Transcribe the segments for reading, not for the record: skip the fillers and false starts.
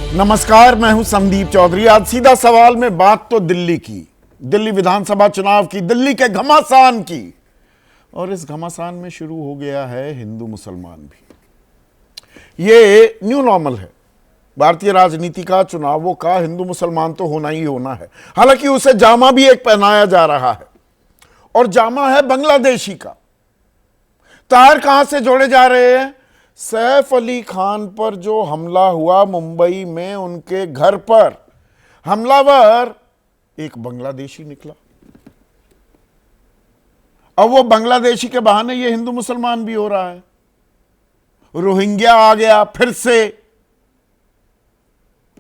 नमस्कार, मैं हूं संदीप चौधरी। आज सीधा सवाल में बात तो दिल्ली की, दिल्ली विधानसभा चुनाव की, दिल्ली के घमासान की। और इस घमासान में शुरू हो गया है हिंदू मुसलमान भी। ये न्यू नॉर्मल है भारतीय राजनीति का, चुनावों का। हिंदू मुसलमान तो होना ही होना है। हालांकि उसे जामा भी एक पहनाया जा रहा है, और जामा है बांग्लादेशी का। तार कहां से जोड़े जा रहे हैं? सैफ अली खान पर जो हमला हुआ मुंबई में, उनके घर पर हमलावर एक बांग्लादेशी निकला। अब वो बांग्लादेशी के बहाने ये हिंदू मुसलमान भी हो रहा है। रोहिंग्या आ गया फिर से।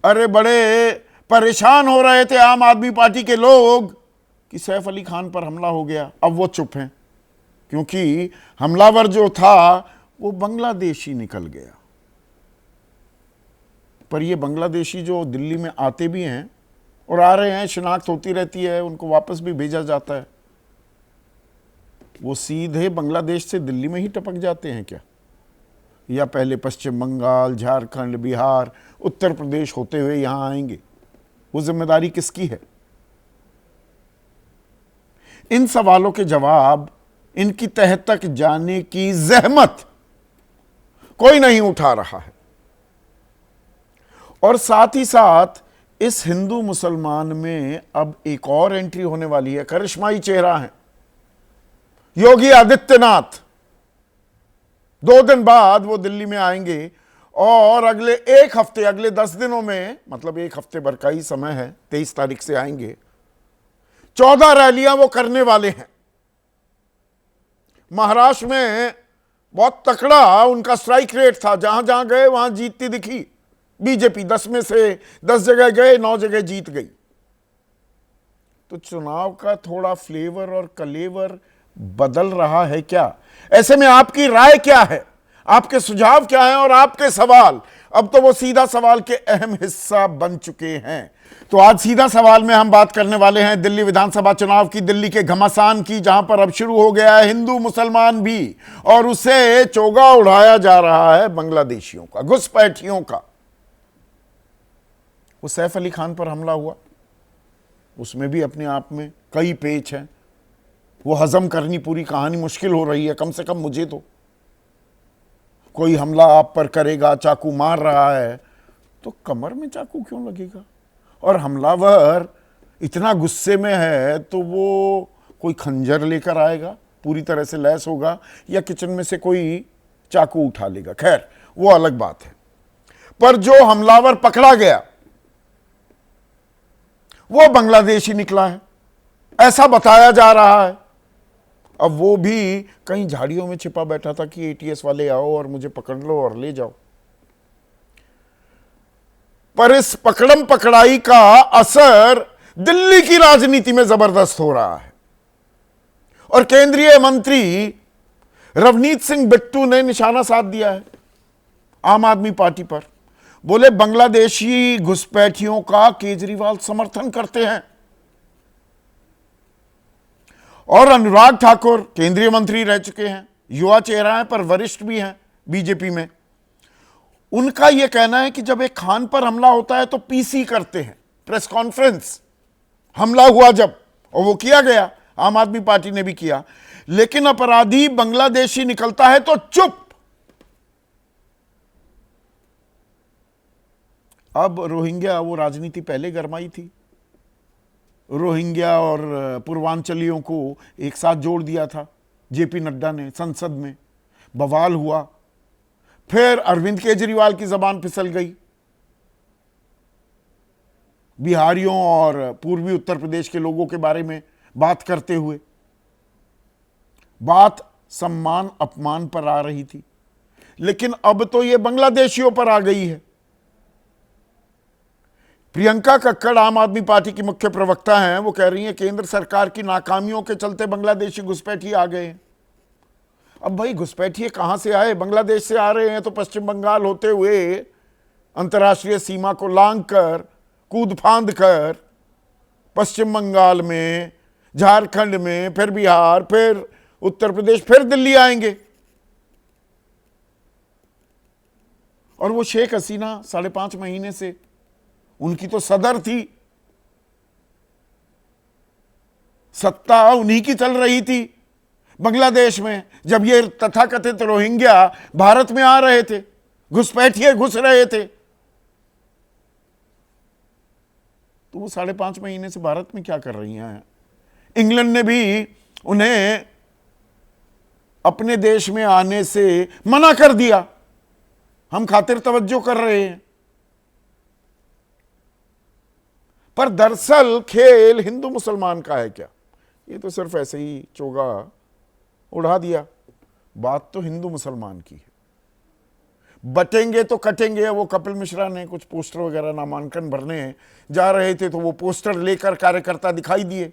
अरे बड़े परेशान हो रहे थे आम आदमी पार्टी के लोग कि सैफ अली खान पर हमला हो गया। अब वो चुप हैं, क्योंकि हमलावर जो था वो बांग्लादेशी निकल गया। पर ये बांग्लादेशी जो दिल्ली में आते भी हैं और आ रहे हैं, शिनाख्त होती रहती है, उनको वापस भी भेजा जाता है, वो सीधे बांग्लादेश से दिल्ली में ही टपक जाते हैं क्या? या पहले पश्चिम बंगाल, झारखंड, बिहार, उत्तर प्रदेश होते हुए यहां आएंगे? वो जिम्मेदारी किसकी है? इन सवालों के जवाब, इनकी तह तक जाने की जहमत कोई नहीं उठा रहा है। और साथ ही साथ इस हिंदू मुसलमान में अब एक और एंट्री होने वाली है। करिश्माई चेहरा है योगी आदित्यनाथ। 2 दिन बाद वो दिल्ली में आएंगे और अगले 1 हफ्ते, अगले 10 दिनों में, मतलब 1 हफ्ते भर का ही समय है, 23 तारीख से आएंगे, 14 रैलियां वो करने वाले हैं। महाराष्ट्र में बहुत तकड़ा उनका स्ट्राइक रेट था, जहां जहां गए वहां जीतती दिखी बीजेपी। 10 में से 10 जगह गए, 9 जगह जीत गई। तो चुनाव का थोड़ा फ्लेवर और कलेवर बदल रहा है क्या? ऐसे में आपकी राय क्या है, आपके सुझाव क्या हैं और आपके सवाल? अब तो वो सीधा सवाल के अहम हिस्सा बन चुके हैं। तो आज सीधा सवाल में हम बात करने वाले हैं दिल्ली विधानसभा चुनाव की, दिल्ली के घमासान की, जहां पर अब शुरू हो गया है हिंदू मुसलमान भी, और उसे चोगा उड़ाया जा रहा है बांग्लादेशियों का, घुसपैठियों का। वो सैफ अली खान पर हमला हुआ, उसमें भी अपने आप में कई पेच हैं। वो हजम करनी पूरी कहानी मुश्किल हो रही है, कम से कम मुझे तो। कोई हमला आप पर करेगा, चाकू मार रहा है, तो कमर में चाकू क्यों लगेगा? और हमलावर इतना गुस्से में है तो वो कोई खंजर लेकर आएगा, पूरी तरह से लैस होगा, या किचन में से कोई चाकू उठा लेगा? खैर, वो अलग बात है। पर जो हमलावर पकड़ा गया वो बांग्लादेशी निकला है, ऐसा बताया जा रहा है। अब वो भी कहीं झाड़ियों में छिपा बैठा था कि एटीएस वाले आओ और मुझे पकड़ लो और ले जाओ। पर इस पकड़म पकड़ाई का असर दिल्ली की राजनीति में जबरदस्त हो रहा है। और केंद्रीय मंत्री रवनीत सिंह बिट्टू ने निशाना साध दिया है आम आदमी पार्टी पर। बोले बांग्लादेशी घुसपैठियों का केजरीवाल समर्थन करते हैं। और अनुराग ठाकुर केंद्रीय मंत्री रह चुके हैं, युवा चेहरा है पर वरिष्ठ भी हैं बीजेपी में। उनका यह कहना है कि जब एक खान पर हमला होता है तो पीसी करते हैं, प्रेस कॉन्फ्रेंस। हमला हुआ जब, और वो किया गया, आम आदमी पार्टी ने भी किया, लेकिन अपराधी बांग्लादेशी निकलता है तो चुप। अब रोहिंग्या, वो राजनीति पहले गरमाई थी। रोहिंग्या और पूर्वांचलियों को एक साथ जोड़ दिया था जेपी नड्डा ने संसद में, बवाल हुआ। फिर अरविंद केजरीवाल की जबान फिसल गई, बिहारियों और पूर्वी उत्तर प्रदेश के लोगों के बारे में बात करते हुए। बात सम्मान अपमान पर आ रही थी, लेकिन अब तो ये बांग्लादेशियों पर आ गई है। प्रियंका कक्कड़ आम आदमी पार्टी की मुख्य प्रवक्ता हैं, वो कह रही हैं केंद्र सरकार की नाकामियों के चलते बांग्लादेशी घुसपैठी आ गए हैं। अब भाई घुसपैठिए कहां से आए? बांग्लादेश से आ रहे हैं तो पश्चिम बंगाल होते हुए अंतर्राष्ट्रीय सीमा को लांघ कर, कूद फांद कर, पश्चिम बंगाल में, झारखंड में, फिर बिहार, फिर उत्तर प्रदेश, फिर दिल्ली आएंगे। और वो शेख हसीना 5.5 महीने से उनकी तो सदर थी, सत्ता उन्हीं की चल रही थी बांग्लादेश में, जब ये तथाकथित रोहिंग्या भारत में आ रहे थे, घुसपैठिए घुस रहे थे। तो वो 5.5 महीने से भारत में क्या कर रही हैं? इंग्लैंड ने भी उन्हें अपने देश में आने से मना कर दिया, हम खातिर तवज्जो कर रहे हैं। पर दरअसल खेल हिंदू मुसलमान का है क्या? ये तो सिर्फ ऐसे ही चोगा उड़ा दिया। बात तो हिंदू मुसलमान की है। बटेंगे तो कटेंगे। वो कपिल मिश्रा ने कुछ पोस्टर वगैरह नामांकन भरने जा रहे थे तो वो पोस्टर लेकर कार्यकर्ता दिखाई दिए।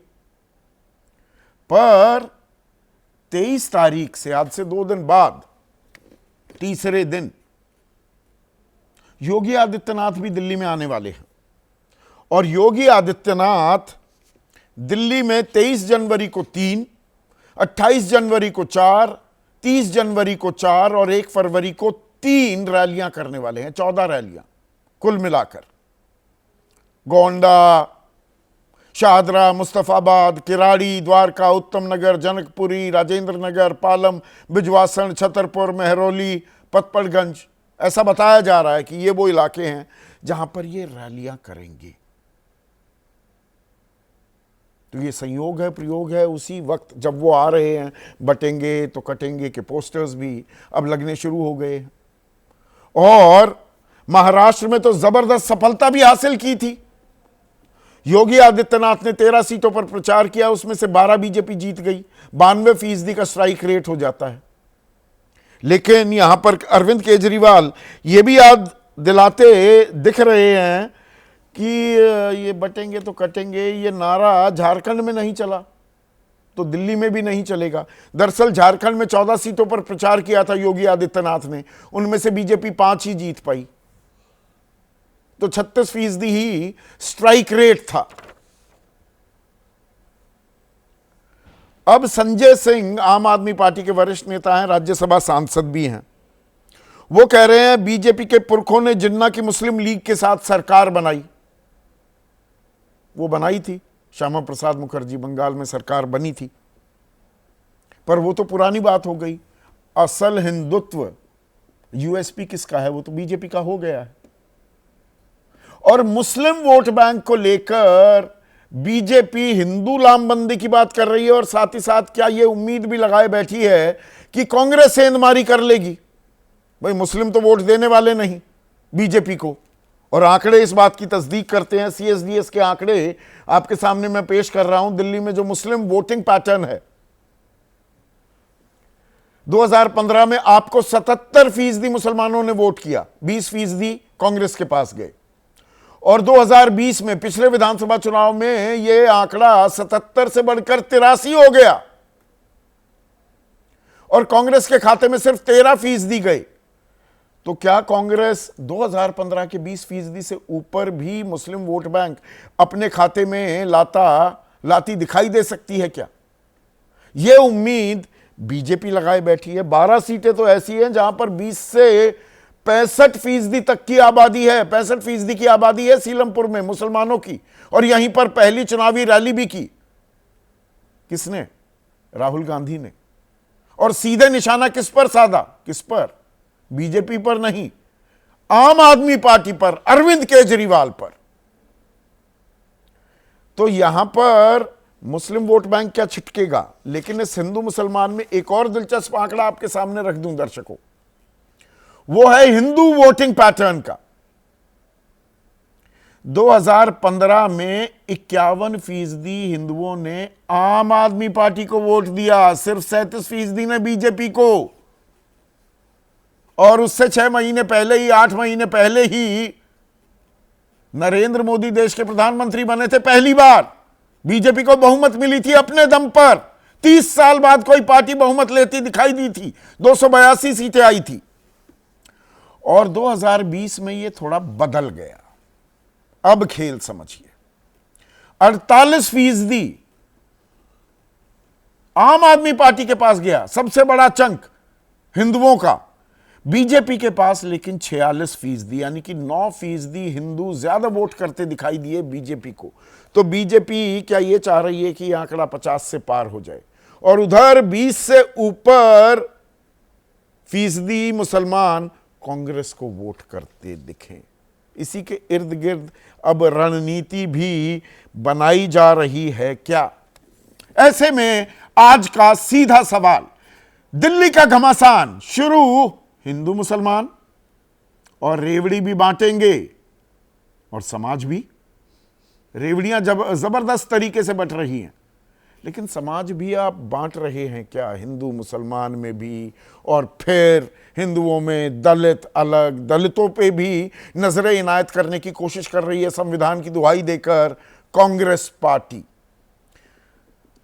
पर 23 तारीख से, आज से 2 दिन बाद, तीसरे दिन योगी आदित्यनाथ भी दिल्ली में आने वाले हैं। और योगी आदित्यनाथ दिल्ली में 23 जनवरी को 3, 28 जनवरी को 4, 30 जनवरी को 4 और 1 फरवरी को 3 रैलियां करने वाले हैं। 14 रैलियां कुल मिलाकर। गोंडा, शाहदरा, मुस्तफाबाद, किराड़ी, द्वारका, उत्तम नगर, जनकपुरी, राजेंद्र नगर, पालम, बिजवासन, छतरपुर, मेहरौली, पतपड़गंज। ऐसा बताया जा रहा है कि ये वो इलाके हैं जहां पर ये रैलियां करेंगे। तो ये संयोग है, प्रयोग है, उसी वक्त जब वो आ रहे हैं। बटेंगे तो कटेंगे के पोस्टर्स भी अब लगने शुरू हो गए हैं। और महाराष्ट्र में तो जबरदस्त सफलता भी हासिल की थी। योगी आदित्यनाथ ने 13 सीटों पर प्रचार किया, उसमें से 12 बीजेपी जीत गई। 92% का स्ट्राइक रेट हो जाता है। लेकिन यहां पर अरविंद केजरीवाल ये भी याद दिलाते दिख रहे हैं कि ये बटेंगे तो कटेंगे, ये नारा झारखंड में नहीं चला तो दिल्ली में भी नहीं चलेगा। दरअसल झारखंड में 14 सीटों पर प्रचार किया था योगी आदित्यनाथ ने, उनमें से बीजेपी 5 ही जीत पाई। तो 36% ही स्ट्राइक रेट था। अब संजय सिंह आम आदमी पार्टी के वरिष्ठ नेता हैं, राज्यसभा सांसद भी हैं। वो कह रहे हैं बीजेपी के पुरखों ने जिन्ना की मुस्लिम लीग के साथ सरकार बनाई। वो बनाई थी, श्यामा प्रसाद मुखर्जी, बंगाल में सरकार बनी थी। पर वो तो पुरानी बात हो गई। असल हिंदुत्व, यूएसपी किसका है? वो तो बीजेपी का हो गया है। और मुस्लिम वोट बैंक को लेकर बीजेपी हिंदू लामबंदी की बात कर रही है और साथ ही साथ क्या ये उम्मीद भी लगाए बैठी है कि कांग्रेस सेंधमारी कर लेगी। भाई मुस्लिम तो वोट देने वाले नहीं बीजेपी को, और आंकड़े इस बात की तस्दीक करते हैं। सीएसडीएस के आंकड़े आपके सामने मैं पेश कर रहा हूं। दिल्ली में जो मुस्लिम वोटिंग पैटर्न है, 2015 में आपको 77% मुसलमानों ने वोट किया, 20% कांग्रेस के पास गए। और 2020 में पिछले विधानसभा चुनाव में यह आंकड़ा 77 से बढ़कर 83 हो गया और कांग्रेस के खाते में सिर्फ 13% गए। तो क्या कांग्रेस 2015 के 20% से ऊपर भी मुस्लिम वोट बैंक अपने खाते में लाती दिखाई दे सकती है क्या? यह उम्मीद बीजेपी लगाए बैठी है। 12 सीटें तो ऐसी हैं जहां पर 20 से 65% तक की आबादी है। 65% की आबादी है सीलमपुर में मुसलमानों की, और यहीं पर पहली चुनावी रैली भी की। किसने? राहुल गांधी ने। और सीधे निशाना किस पर साधा? किस पर? बीजेपी पर नहीं, आम आदमी पार्टी पर, अरविंद केजरीवाल पर। तो यहां पर मुस्लिम वोट बैंक क्या छिटकेगा? लेकिन इस हिंदू मुसलमान में एक और दिलचस्प आंकड़ा आपके सामने रख दूं दर्शकों, वो है हिंदू वोटिंग पैटर्न का। 2015 में 51% हिंदुओं ने आम आदमी पार्टी को वोट दिया, सिर्फ 37% ने बीजेपी को। और उससे 6 महीने पहले ही, 8 महीने पहले ही नरेंद्र मोदी देश के प्रधानमंत्री बने थे पहली बार। बीजेपी को बहुमत मिली थी अपने दम पर। 30 साल बाद कोई पार्टी बहुमत लेती दिखाई दी थी। 282 सीटें आई थी। और 2020 में यह थोड़ा बदल गया। अब खेल समझिए, 48% आम आदमी पार्टी के पास गया, सबसे बड़ा चंक हिंदुओं का। बीजेपी के पास लेकिन 46%, यानी कि 9% हिंदू ज्यादा वोट करते दिखाई दिए बीजेपी को। तो बीजेपी क्या ये चाह रही है कि यह आंकड़ा 50 से पार हो जाए, और उधर 20 से ऊपर फीसदी मुसलमान कांग्रेस को वोट करते दिखे। इसी के इर्द गिर्द अब रणनीति भी बनाई जा रही है क्या? ऐसे में आज का सीधा सवाल, दिल्ली का घमासान शुरू हिंदू मुसलमान और रेवड़ी भी बांटेंगे, और समाज भी। रेवड़ियां जबरदस्त तरीके से बंट रही हैं, लेकिन समाज भी आप बांट रहे हैं क्या हिंदू मुसलमान में भी? और फिर हिंदुओं में दलित अलग, दलितों पे भी नजरें इनायत करने की कोशिश कर रही है संविधान की दुहाई देकर कांग्रेस पार्टी।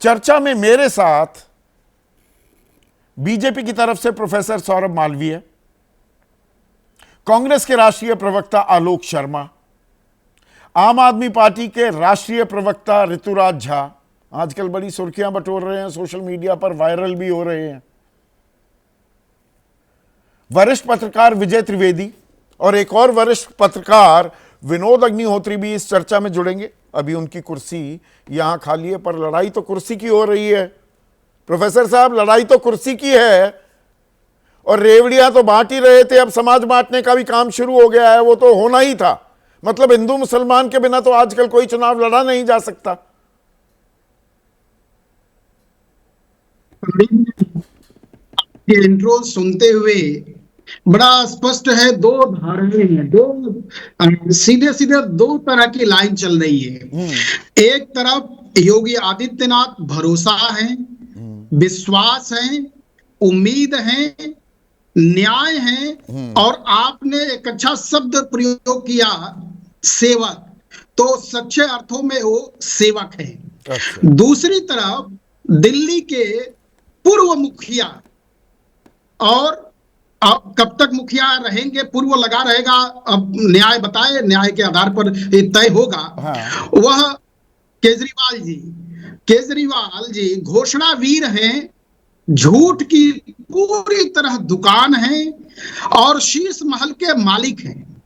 चर्चा में मेरे साथ बीजेपी की तरफ से प्रोफेसर सौरभ मालवीय, कांग्रेस के राष्ट्रीय प्रवक्ता आलोक शर्मा, आम आदमी पार्टी के राष्ट्रीय प्रवक्ता ऋतुराज झा, आजकल बड़ी सुर्खियां बटोर रहे हैं, सोशल मीडिया पर वायरल भी हो रहे हैं, वरिष्ठ पत्रकार विजय त्रिवेदी, और एक और वरिष्ठ पत्रकार विनोद अग्निहोत्री भी इस चर्चा में जुड़ेंगे। अभी उनकी कुर्सी यहां खाली है, पर लड़ाई तो कुर्सी की हो रही है। प्रोफेसर साहब, लड़ाई तो कुर्सी की है, और रेवड़ियां तो बांट ही रहे थे, अब समाज बांटने का भी काम शुरू हो गया है। वो तो होना ही था, मतलब हिंदू मुसलमान के बिना तो आजकल कोई चुनाव लड़ा नहीं जा सकता। ये इंट्रो सुनते हुए बड़ा स्पष्ट है, दो धाराएं हैं, दो सीधे सीधे दो तरह की लाइन चल रही है। एक तरफ योगी आदित्यनाथ भरोसा है, विश्वास है, उम्मीद है, न्याय है, और आपने एक अच्छा शब्द प्रयोग किया, सेवक। तो सच्चे अर्थों में वो सेवक है। अच्छा। दूसरी तरफ दिल्ली के पूर्व मुखिया, और अब कब तक मुखिया रहेंगे, पूर्व लगा रहेगा, अब न्याय बताए, न्याय के आधार पर तय होगा। हाँ। वह केजरीवाल जी घोषणावीर हैं, झूठ की पूरी तरह दुकान है, और शीश महल के मालिक हैं।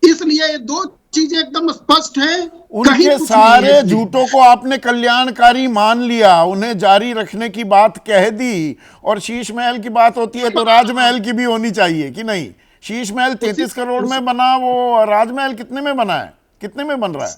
इसलिए ये दो चीजें एकदम स्पष्ट है। उनके सारे झूठों को आपने कल्याणकारी मान लिया, उन्हें जारी रखने की बात कह दी, और शीश महल की बात होती है तो राजमहल की भी होनी चाहिए कि नहीं? शीश महल 33 करोड़ में बना, वो राजमहल कितने में बना है, कितने में बन रहा है?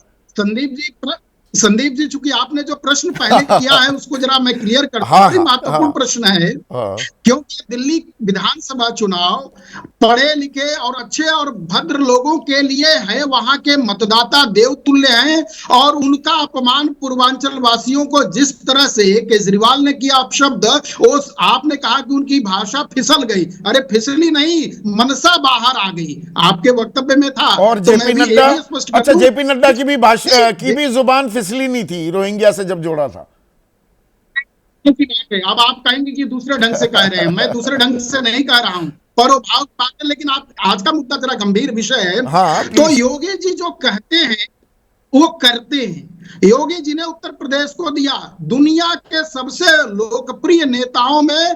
संदीप जी, चूंकि आपने जो प्रश्न पहले किया है उसको जरा मैं क्लियर करता हूं। महत्वपूर्ण प्रश्न है, क्योंकि दिल्ली विधानसभा चुनाव पढ़े लिखे और अच्छे और भद्र लोगों के लिए है, वहां के मतदाता देवतुल्य हैं, और उनका अपमान पूर्वांचल वासियों को जिस तरह से केजरीवाल ने किया अपशब्द, उस आपने कहा कि उनकी भाषा फिसल गई। अरे फिसली नहीं, मनसा बाहर आ गई, आपके वक्तव्य में था। और जेपी नड्डा, अच्छा जेपी नड्डा की भी भाषा की भी जुबान फिसली नहीं थी रोहिंग्या से जब जोड़ा था। अब आप कहेंगे कि दूसरे ढंग से कह रहे हैं, मैं दूसरे ढंग से नहीं कह रहा हूं, परोभाव बात है, लेकिन आप आज का मुद्दा जरा गंभीर विषय है। हाँ, तो योगी जी जो कहते हैं वो करते हैं। योगी जी ने उत्तर प्रदेश को दिया, दुनिया के सबसे लोकप्रिय नेताओं में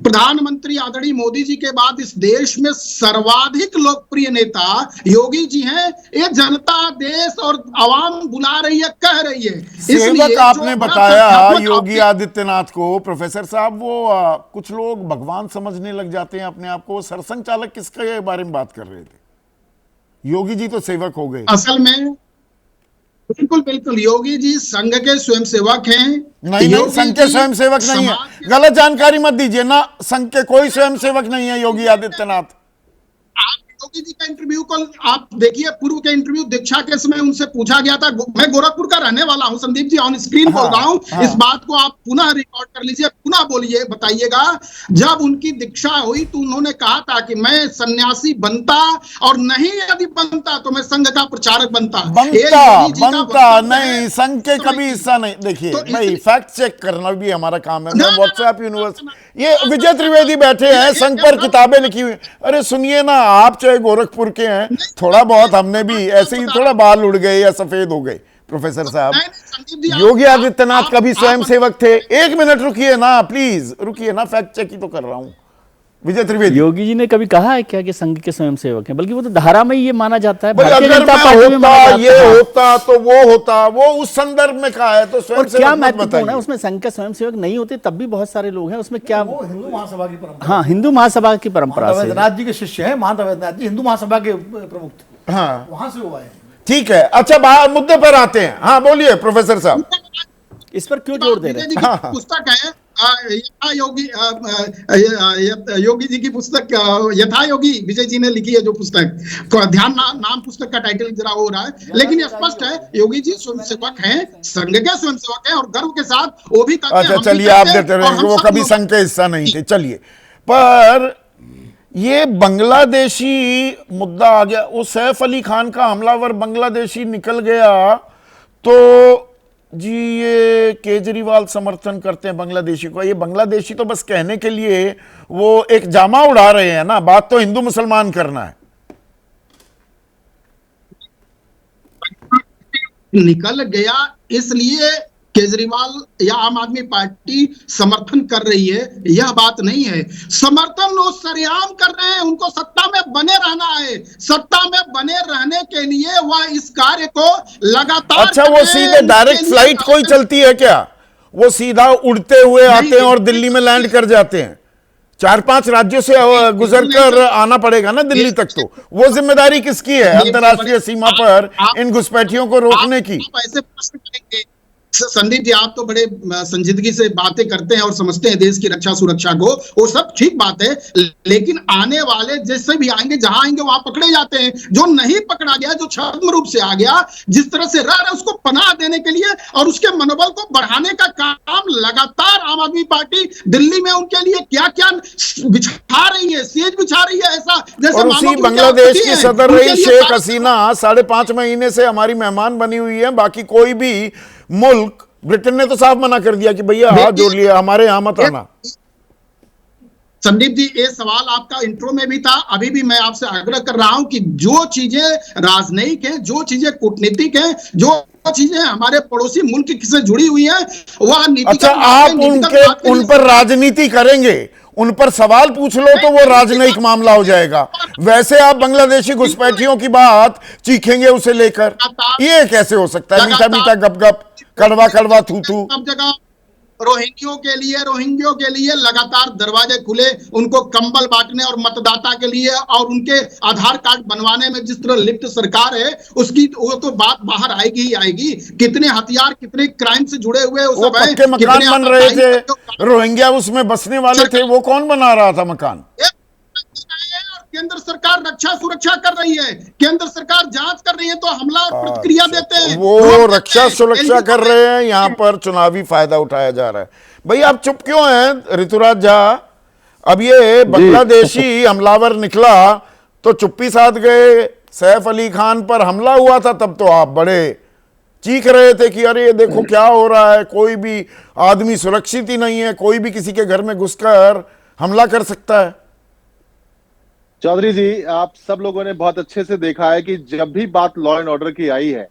प्रधानमंत्री आदरणीय मोदी जी के बाद इस देश में सर्वाधिक लोकप्रिय नेता योगी जी हैं। ये जनता, देश और आवाम बुला रही है, कह रही है। इसलिए आपने बताया योगी आदित्यनाथ को, प्रोफेसर साहब, वो कुछ लोग भगवान समझने लग जाते हैं अपने आप को। सरसंघ चालक किसके बारे में बात कर रहे थे? योगी जी तो सेवक हो गए। असल में बिल्कुल योगी जी संघ के स्वयंसेवक हैं। नहीं, संघ के स्वयंसेवक नहीं है, गलत जानकारी मत दीजिए ना, संघ के कोई स्वयंसेवक नहीं है योगी आदित्यनाथ। योगी जी का इंटरव्यू को आप देखिए, पूर्व के इंटरव्यू दीक्षा के समय उनसे पूछा गया था। मैं गोरखपुर का रहने वाला हूं संदीप जी, ऑन स्क्रीन बोल रहा हूं। इस बात को आप पुनः रिकॉर्ड कर लीजिए, पुनः बोलिए, बताइएगा। जब उनकी दीक्षा हुई तो उन्होंने कहा था कि मैं सन्यासी बनता, और नहीं यदि बनता तो मैं संघ का प्रचारक बनता नहीं, संघ के कभी हिस्सा नहीं। देखिए भाई, फैक्ट चेक करना भी हमारा काम है। मैं व्हाट्सएप यूनिवर्स, ये विजय त्रिवेदी बैठे हैं, संघ पर किताबें लिखी हुई। अरे सुनिए ना, आप चाहे गोरखपुर के हैं, थोड़ा बहुत हमने भी ऐसे ही थोड़ा बाल उड़ गए या सफेद हो गए। प्रोफेसर साहब, योगी आदित्यनाथ कभी स्वयंसेवक थे? एक मिनट रुकिए ना, प्लीज रुकिए ना, फैक्ट चेक ही तो कर रहा हूं। विजय त्रिवेदी। योगी जी ने कभी कहा है क्या कि संघ के स्वयंसेवक हैं? बल्कि वो तो धारा में ये माना जाता है, भाई भारतीय अगर जनता मैं पार्टी में माना होता, जाता ये है। होता तो वो होता, वो उस संदर्भ में कहा है, तो और स्वयंसेवक क्या मत महत्वपूर्ण है बताइए। उसमें? संघ के स्वयंसेवक नहीं होते तब भी बहुत सारे लोग हैं उसमें, क्या? वो हिंदू महासभा की परंपरा, हाँ, हिंदू महासभा की परंपरा महंत से। वैद्यनाथ जी के शिष्य हैं। महंत वैद्यनाथ जी हिंदू महासभा के प्रमुख थे, हाँ वहां से हुआ है। ठीक है, अच्छा मुद्दे पर आते हैं। हाँ बोलिए प्रोफेसर साहब। इस पर क्यों जोर दे रहे विजय हैं? जी की पुस्तक है योगी जी की पुस्तक यथा योगी, विजय जी ने लिखी है जो पुस्तक, ध्यान नाम पुस्तक का टाइटल जरा हो रहा है, लेकिन ये स्पष्ट है योगी जी स्वयंसेवक हैं, संघ के स्वयंसेवक हैं और गर्व के साथ वो भी कहते हैं। अच्छा चलिए, आप देते रहे, वो कभी संघ के हिस्सा नहीं थे। चलिए, पर ये बांग्लादेशी मुद्दा आ गया, वो सैफ अली खान का हमलावर बांग्लादेशी निकल गया, तो जी ये केजरीवाल समर्थन करते हैं बांग्लादेशी को। ये बांग्लादेशी तो बस कहने के लिए वो एक जामा उड़ा रहे हैं ना, बात तो हिंदू मुसलमान करना है। निकल गया इसलिए केजरीवाल या आम आदमी पार्टी समर्थन कर रही है, यह बात नहीं है। समर्थन वो सरेआम कर रहे हैं, उनको सत्ता में बने रहना है, सत्ता में बने रहने के लिए वह इस कार्य को लगातार। अच्छा, वो सीधे डायरेक्ट फ्लाइट कोई चलती है क्या? वो सीधा उड़ते हुए आते हैं और दिल्ली में लैंड कर जाते हैं? 4-5 राज्यों से गुजरकर आना पड़ेगा ना दिल्ली तक, तो वो जिम्मेदारी किसकी है अंतर्राष्ट्रीय सीमा पर इन घुसपैठियों को रोकने की? ऐसे प्रश्न करेंगे संदीप जी, आप तो बड़े संजीदगी से बातें करते हैं और समझते हैं देश की रक्षा सुरक्षा को, वो सब ठीक बात है, लेकिन आने वाले जैसे भी आएंगे, जहां आएंगे वहां पकड़े जाते हैं। जो नहीं पकड़ा गया, जो छद्म रूप से आ गया, जिस तरह से रह रहा, उसको पनाह देने के लिए और उसके मनोबल को बढ़ाने का काम लगातार आम आदमी पार्टी दिल्ली में उनके लिए क्या क्या बिछा रही है, सेज बिछा रही है, ऐसा जैसे और उसी बांग्लादेश की सदर रही शेख हसीना 5.5 महीने से हमारी मेहमान बनी हुई है। बाकी कोई भी मुल्क, ब्रिटेन ने तो साफ मना कर दिया कि भैया हाथ जोड़ लिया, हमारे यहां मत आना। संदीप जी, ये सवाल आपका इंट्रो में भी था, अभी भी मैं आपसे आग्रह कर रहा हूं कि जो चीजें राजनयिक हैं, जो चीजें कूटनीतिक हैं, जो चीजें हमारे पड़ोसी मुल्क से जुड़ी हुई हैं, वह नीति। अच्छा, आप उन पर राजनीति करेंगे, उन पर सवाल पूछ लो तो वो राजनयिक मामला हो जाएगा। वैसे आप बांग्लादेशी घुसपैठियों की बात चीखेंगे उसे लेकर, ये कैसे हो सकता है? मीठा मीठा गप गप, कड़वा कड़वा थू थू। सब जगह रोहिंग्यों के लिए लगातार दरवाजे खुले, उनको कंबल बांटने और मतदाता के लिए और उनके आधार कार्ड बनवाने में जिस तरह लिप्त सरकार है, उसकी वो तो बात बाहर आएगी ही आएगी। कितने हथियार, कितने क्राइम से जुड़े हुए वो सब पक्के मकान बन रहे थे, रोहिंग्या उसमें बसने वाले थे, वो कौन बना रहा था मकान? केंद्र सरकार रक्षा सुरक्षा कर रही है, केंद्र सरकार जांच कर रही है, तो हमला प्रतिक्रिया देते हैं। वो रक्षा सुरक्षा कर रहे हैं, यहां पर चुनावी फायदा उठाया जा रहा है। भाई आप चुप क्यों हैं ऋतुराज झा? अब ये बांग्लादेशी हमलावर निकला तो चुप्पी साध गए। सैफ अली खान पर हमला हुआ था तब तो आप बड़े चीख रहे थे कि अरे देखो क्या हो रहा है, कोई भी आदमी सुरक्षित ही नहीं है, कोई भी किसी के घर में घुसकर हमला कर सकता है। चौधरी जी, आप सब लोगों ने बहुत अच्छे से देखा है कि जब भी बात लॉ एंड ऑर्डर की आई है,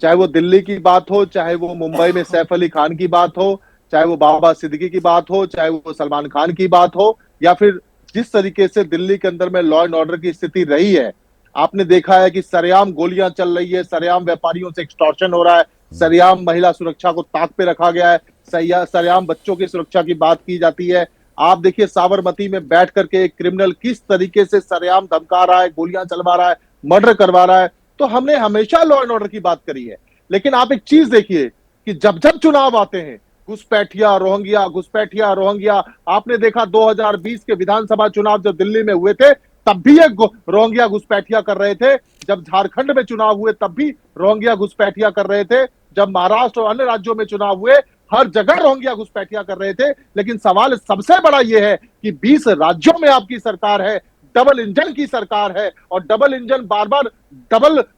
चाहे वो दिल्ली की बात हो, चाहे वो मुंबई में सैफ अली खान की बात हो, चाहे वो बाबा सिद्दीकी की बात हो, चाहे वो सलमान खान की बात हो, या फिर जिस तरीके से दिल्ली के अंदर में लॉ एंड ऑर्डर की स्थिति रही है, आपने देखा है कि सरेआम गोलियां चल रही है, सरेआम व्यापारियों से एक्सटॉर्शन हो रहा है, सरेआम महिला सुरक्षा को ताक पे रखा गया है, सरेआम बच्चों की सुरक्षा की बात की जाती है। आप देखिए साबरमती में बैठ करके एक क्रिमिनल किस तरीके से सरेआम धमका रहा है, गोलियां चलवा रहा है, मर्डर करवा रहा है। तो हमने हमेशा लॉ एंड ऑर्डर की बात करी है, लेकिन आप एक चीज देखिए कि जब जब चुनाव आते हैं, घुसपैठिया रोहिंग्या, आपने देखा 2020 के विधानसभा चुनाव जब दिल्ली में हुए थे तब भी ये रोहिंग्या घुसपैठिया कर रहे थे, जब झारखंड में चुनाव हुए तब भी रोहिंग्या घुसपैठिया कर रहे थे, जब महाराष्ट्र और अन्य राज्यों में चुनाव हुए हर जगह रोहिंग्या घुसपैठिया कर रहे थे। लेकिन सवाल सबसे बड़ा यह है कि 20 राज्यों में आपकी सरकार है, डबल इंजन की सरकार है, और डबल इंजन बार बार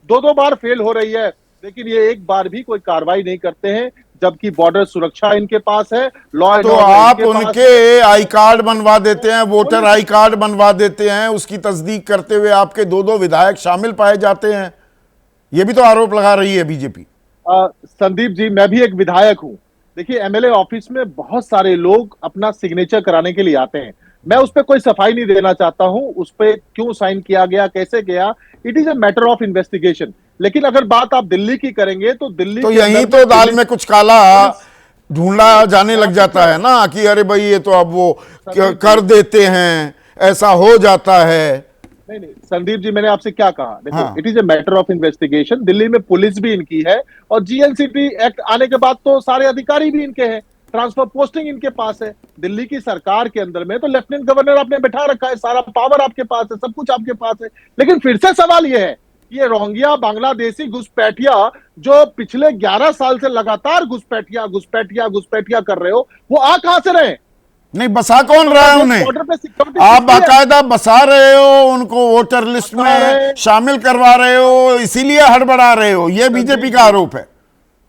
दो बार फेल हो रही है, लेकिन ये एक बार भी कोई कार्रवाई नहीं करते हैं, जबकि बॉर्डर सुरक्षा इनके पास है, लॉ एंड तो आप उनके आई कार्ड बनवा देते हैं, वोटर आई कार्ड बनवा देते हैं, उसकी तस्दीक करते हुए आपके 2 विधायक शामिल पाए जाते हैं, ये भी तो आरोप लगा रही है बीजेपी। संदीप जी, मैं भी एक विधायक हूं। देखिए, एमएलए ऑफिस में बहुत सारे लोग अपना सिग्नेचर कराने के लिए आते हैं, मैं उस पर कोई सफाई नहीं देना चाहता हूं, उस पर क्यों साइन किया गया, कैसे गया, it is a matter of investigation. लेकिन अगर बात आप दिल्ली की करेंगे तो दिल्ली तो के यहीं अंदर तो दाल पुलिस- में कुछ काला ढूंढा जाने लग जाता है ना कि अरे भाई ये तो अब वो कर देते हैं, ऐसा हो जाता है। नहीं नहीं संदीप जी, मैंने आपसे क्या कहा, देखो हाँ। It is a matter of investigation. Delhi में पुलिस भी इनकी है और जीएनसीटी एक्ट आने के बाद तो सारे अधिकारी भी इनके हैं, ट्रांसफर पोस्टिंग इनके पास है। दिल्ली की सरकार के अंदर में तो लेफ्टिनेंट गवर्नर आपने बैठा रखा है, सारा पावर आपके पास है, सब कुछ आपके पास है। लेकिन फिर से सवाल यह है, ये रोहिंग्या बांग्लादेशी घुसपैठिया जो पिछले 11 साल से लगातार घुसपैठिया घुसपैठिया घुसपैठिया कर रहे हो, वो आ कहां से रहे? नहीं, बसा कौन रहा है उन्हें? बॉर्डर पे सिक्योरिटी आप बाकायदा बसा रहे हो, उनको वोटर लिस्ट में शामिल करवा रहे हो, इसीलिए हड़बड़ा रहे हो, ये बीजेपी का आरोप है।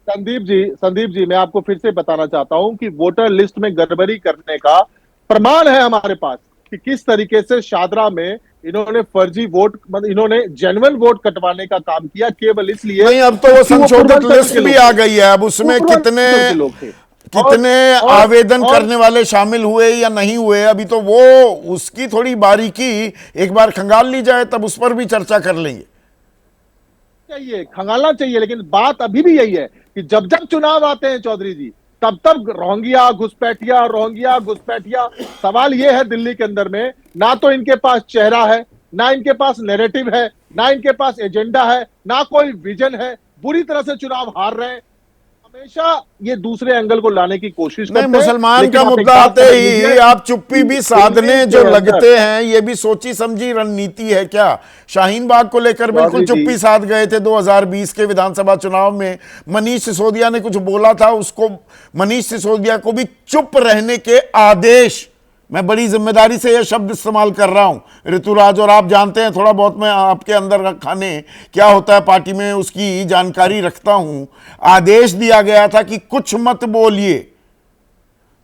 संदीप जी मैं आपको फिर से बताना चाहता हूं कि वोटर लिस्ट में गड़बड़ी करने का प्रमाण है हमारे पास कि किस तरीके से शादरा में इन्होंने फर्जी वोट, मतलब इन्होंने जेन्युइन वोट कटवाने का काम किया, केवल इसलिए नहीं, अब तो वो कि वो संशोधित पूर्वांचल लिस्ट के भी लोग आ थे। गई है। अब उसमें पूर्वांचल के लोग थे। कितने आवेदन करने वाले शामिल हुए या नहीं हुए, अभी तो वो उसकी थोड़ी बारीकी एक बार खंगाल ली जाए, तब उस पर भी चर्चा कर लेंगे। चाहिए खंगालना चाहिए, लेकिन बात अभी भी यही है कि जब जब चुनाव आते हैं चौधरी जी, तब तब रोहिंग्या घुसपैठिया। सवाल यह है दिल्ली के अंदर में, ना तो इनके पास चेहरा है, ना इनके पास नैरेटिव है, ना इनके पास एजेंडा है, ना कोई विजन है, बुरी तरह से चुनाव हार रहे हैं। हमेशा ये दूसरे एंगल को लाने की कोशिश करते नहीं, हैं। मुसलमान लेकिन का आप एक मुद्दा बात आते समझ ही लीजिए, आप चुप्पी भी साधने दिल्ली जो के अंदर- लगते हैं, ये भी सोची समझी रणनीति है क्या? शाहीन बाग को लेकर बिल्कुल चौधरी जी- चुप्पी साध गए थे 2020 के विधानसभा चुनाव में। मनीष सिसोदिया ने कुछ बोला था, उसको मनीष सिसोदिया को भी चुप रहने के आदेश, मैं बड़ी जिम्मेदारी से यह शब्द इस्तेमाल कर रहा हूं ऋतुराज, और आप जानते हैं थोड़ा बहुत मैं आपके अंदर खाने क्या होता है पार्टी में उसकी जानकारी रखता हूं। आदेश दिया गया था कि कुछ मत बोलिए।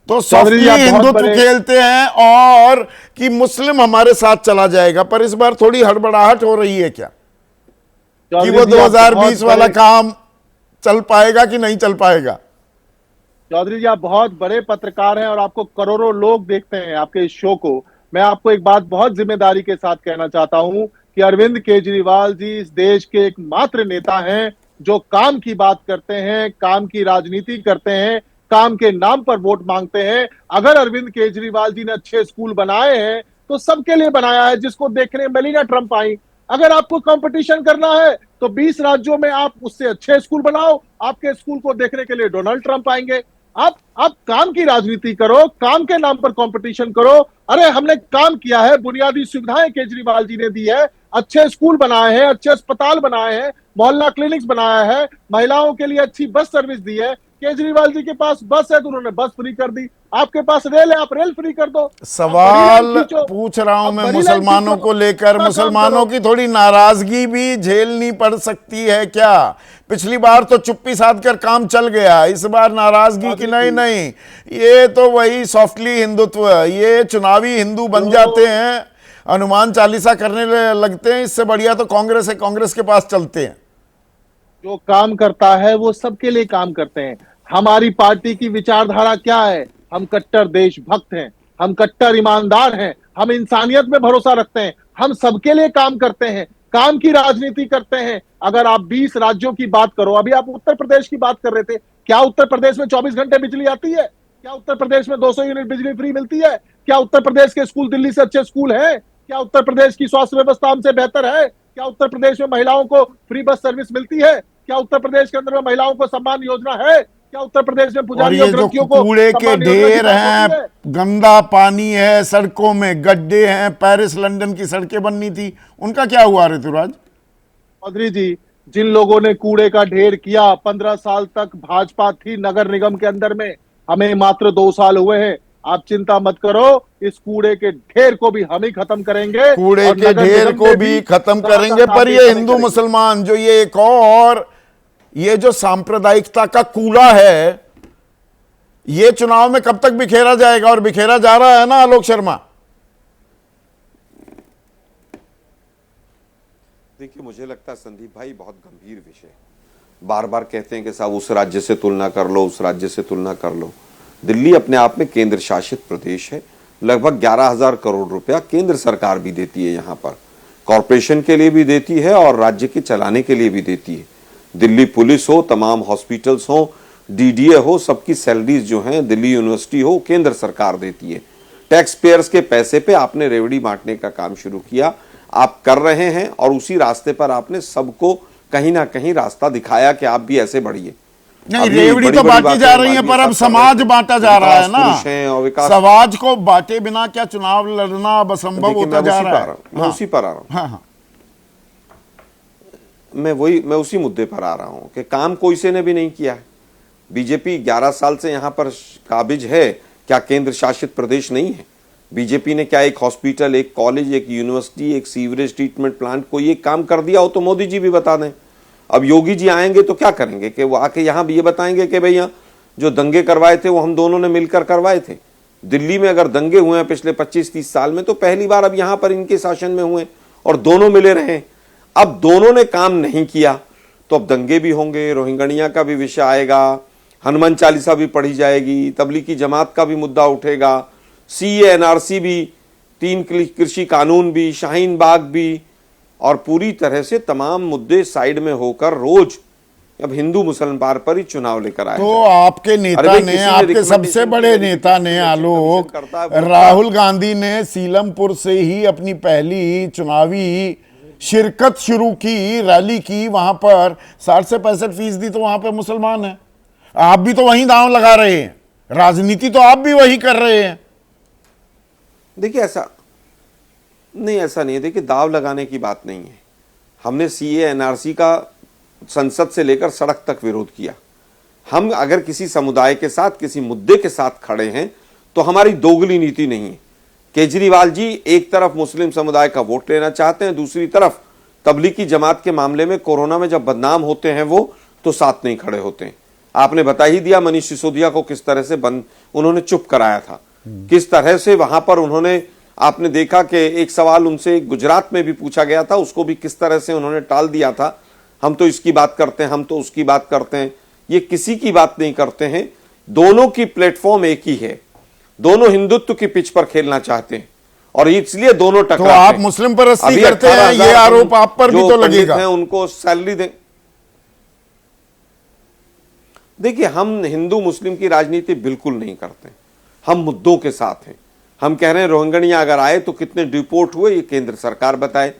तो सॉफ्टली हिंदुत्व खेलते हैं और कि मुस्लिम हमारे साथ चला जाएगा, पर इस बार थोड़ी हड़बड़ाहट हो रही है क्या कि वो 2020 वाला काम चल पाएगा कि नहीं चल पाएगा? चौधरी जी आप बहुत बड़े पत्रकार हैं और आपको करोड़ों लोग देखते हैं आपके इस शो को। मैं आपको एक बात बहुत जिम्मेदारी के साथ कहना चाहता हूं कि अरविंद केजरीवाल जी इस देश के एकमात्र नेता हैं जो काम की बात करते हैं, काम की राजनीति करते हैं, काम के नाम पर वोट मांगते हैं। अगर अरविंद केजरीवाल जी ने अच्छे स्कूल बनाए हैं तो सबके लिए बनाया है, जिसको देखने मेलिना ट्रंप आई। अगर आपको कंपटीशन करना है तो 20 राज्यों में आप उससे अच्छे स्कूल बनाओ, आपके स्कूल को देखने के लिए डोनाल्ड ट्रंप आएंगे। आप काम की राजनीति करो, काम के नाम पर कंपटीशन करो। अरे हमने काम किया है, बुनियादी सुविधाएं केजरीवाल जी ने दी है, अच्छे स्कूल बनाए हैं, अच्छे अस्पताल बनाए हैं, मोहल्ला क्लिनिक्स बनाया है, महिलाओं के लिए अच्छी बस सर्विस दी है। केजरीवाल जी के पास बस है तो उन्होंने बस फ्री कर दी, आपके पास रेल है आप रेल फ्री कर दो। सवाल पूछ रहा हूं मैं मुसलमानों को लेकर, मुसलमानों की थोड़ी नाराजगी भी झेलनी पड़ सकती है क्या? पिछली बार तो चुप्पी साध कर काम चल गया, इस बार नाराजगी की नहीं, ये तो वही सॉफ्टली हिंदुत्व, ये चुनावी हिंदू बन जाते हैं, हनुमान चालीसा करने लगते हैं। इससे बढ़िया तो कांग्रेस है, कांग्रेस के पास चलते हैं। जो काम करता है वो सबके लिए काम करते हैं। हमारी पार्टी की विचारधारा क्या है? हम कट्टर देशभक्त हैं, हम कट्टर ईमानदार हैं, हम इंसानियत में भरोसा रखते हैं, हम सबके लिए काम करते हैं, काम की राजनीति करते हैं। अगर आप 20 राज्यों की बात करो, अभी आप उत्तर प्रदेश की बात कर रहे थे, क्या उत्तर प्रदेश में 24 घंटे बिजली आती है? क्या उत्तर प्रदेश में 200 यूनिट बिजली फ्री मिलती है? क्या उत्तर प्रदेश के स्कूल दिल्ली से अच्छे स्कूल हैं? क्या उत्तर प्रदेश की स्वास्थ्य व्यवस्था हमसे बेहतर है? क्या उत्तर प्रदेश में महिलाओं को फ्री बस सर्विस मिलती है? क्या उत्तर प्रदेश के अंदर में महिलाओं को सम्मान योजना है? क्या उत्तर प्रदेश में पुजारियों ग्रंथियों को कूड़े के ढेर हैं, गंदा पानी है, सड़कों में गड्ढे हैं, पेरिस लंदन की सड़कें बननी थी, उनका क्या हुआ ऋतुराज? चौधरी जी, जिन लोगों ने कूड़े का ढेर किया, 15 साल तक भाजपा थी नगर निगम के अंदर में, हमें मात्र 2 साल हुए हैं। आप चिंता मत करो, इस कूड़े के ढेर को भी हम ही खत्म करेंगे, कूड़े के ढेर को भी खत्म करेंगे। पर ये हिंदू मुसलमान जो ये एक और ये जो सांप्रदायिकता का कूड़ा है, ये चुनाव में कब तक बिखेरा जाएगा? और बिखेरा जा रहा है ना आलोक शर्मा? देखिए, मुझे लगता है संदीप भाई बहुत गंभीर विषय, बार बार कहते हैं कि साहब उस राज्य से तुलना कर लो, उस राज्य से तुलना कर लो। दिल्ली अपने आप में केंद्र शासित प्रदेश है, लगभग 11,000 करोड़ रुपया केंद्र सरकार भी देती है, यहाँ पर कॉरपोरेशन के लिए भी देती है और राज्य के चलाने के लिए भी देती है। दिल्ली पुलिस हो, तमाम हॉस्पिटल्स हो, डीडीए हो, सबकी सैलरीज जो हैं, दिल्ली यूनिवर्सिटी हो, केंद्र सरकार देती है। टैक्स पेयर्स के पैसे पे आपने रेवड़ी बांटने का काम शुरू किया, आप कर रहे हैं और उसी रास्ते पर आपने सबको कहीं ना कहीं रास्ता दिखाया कि आप भी ऐसे बढ़िए। नहीं, रेवड़ी तो बांटी जा रही है, पर अब समाज बांटा जा रहा है ना। समाज को बांटे बिना क्या चुनाव लड़ना अब असंभव होता जा रहा है। मैं उसी पर आ रहा हूं। हाँ। मैं उसी मुद्दे पर आ रहा हूं कि काम कोई से ने भी नहीं किया है। बीजेपी 11 साल से यहां पर काबिज है, क्या केंद्र शासित प्रदेश नहीं है? बीजेपी ने क्या एक हॉस्पिटल, एक कॉलेज, एक यूनिवर्सिटी, एक सीवरेज ट्रीटमेंट प्लांट कोई एक काम कर दिया हो तो मोदी जी भी बता दें। अब योगी जी आएंगे तो क्या करेंगे कि वो आके यहां भी ये बताएंगे कि भैया जो दंगे करवाए थे वो हम दोनों ने मिलकर करवाए थे। दिल्ली में अगर दंगे हुए हैं पिछले 25-30 साल में तो पहली बार अब यहां पर इनके शासन में हुए और दोनों मिले रहे। अब दोनों ने काम नहीं किया तो अब दंगे भी होंगे, रोहिंग्या का भी विषय आएगा, हनुमान चालीसा भी पढ़ी जाएगी, तबलीगी जमात का भी मुद्दा उठेगा, सीए एनआरसी भी, 3 कृषि कानून भी, शाहीन बाग भी, और पूरी तरह से तमाम मुद्दे साइड में होकर रोज अब हिंदू मुसलमान पर ही चुनाव लेकर आए। तो आपके नेता ने, आपके सबसे बड़े नेता ने, आलोक राहुल गांधी ने सीलमपुर से ही अपनी पहली चुनावी शिरकत शुरू की, रैली की। वहां पर 60 से 65% तो वहां पर मुसलमान है। आप भी तो वहीं दांव लगा रहे हैं, राजनीति तो आप भी वही कर रहे हैं। देखिए ऐसा नहीं है। देखिए दाव लगाने की बात नहीं है। हमने सीए एनआरसी का संसद से लेकर सड़क तक विरोध किया। हम अगर किसी समुदाय के साथ, किसी मुद्दे के साथ खड़े हैं तो हमारी दोगली नीति नहीं है। केजरीवाल जी एक तरफ मुस्लिम समुदाय का वोट लेना चाहते हैं, दूसरी तरफ तबलीगी जमात के मामले में कोरोना में जब बदनाम होते हैं वो तो साथ नहीं खड़े होते हैं। आपने बता ही दिया मनीष सिसोदिया को किस तरह से उन्होंने चुप कराया था, किस तरह से वहां पर उन्होंने, आपने देखा कि एक सवाल उनसे गुजरात में भी पूछा गया था, उसको भी किस तरह से उन्होंने टाल दिया था। हम तो इसकी बात करते हैं, हम तो उसकी बात करते हैं, ये किसी की बात नहीं करते हैं। दोनों की प्लेटफॉर्म एक ही है, दोनों हिंदुत्व की पिच पर खेलना चाहते हैं और इसलिए दोनों टकराते हैं। तो आप मुस्लिम परस्ती करते हैं, ये आरोप आप पर भी तो लगेगा। उनको सैलरी दें। देखिए हम हिंदू मुस्लिम की राजनीति बिल्कुल नहीं करते, हम मुद्दों के साथ हैं। हम कह रहे हैं रोहिंग्या अगर आए तो कितने डिपोर्ट हुए ये केंद्र सरकार बताए,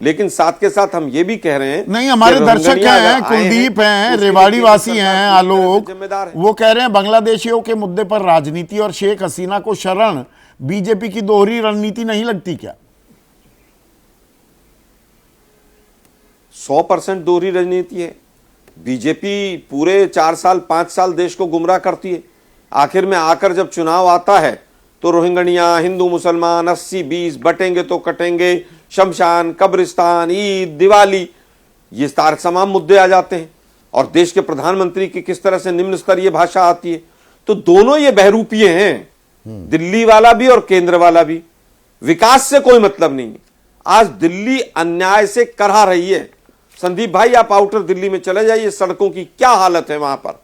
लेकिन साथ के साथ हम ये भी कह रहे हैं, नहीं हमारे दर्शक हैं, कुलदीप हैं, रेवाड़ी वासी हैं, आलोक, वो कह रहे हैं बांग्लादेशियों के मुद्दे पर राजनीति और शेख हसीना को शरण बीजेपी की दोहरी रणनीति नहीं लगती क्या? 100% दोहरी राजनीति है। बीजेपी पूरे 4 साल 5 साल देश को गुमराह करती है, आखिर में आकर जब चुनाव आता है तो रोहिंग्या, हिंदू मुसलमान 80-20 बटेंगे तो कटेंगे, शमशान, कब्रिस्तान, ईद, दिवाली, ये तमाम मुद्दे आ जाते हैं और देश के प्रधानमंत्री की किस तरह से निम्न स्तरीय भाषा आती है। तो दोनों ये बहरूपीय हैं, दिल्ली वाला भी और केंद्र वाला भी। विकास से कोई मतलब नहीं। आज दिल्ली अन्याय से करहा रही है। संदीप भाई आप आउटर दिल्ली में चले जाइए, सड़कों की क्या हालत है वहां पर।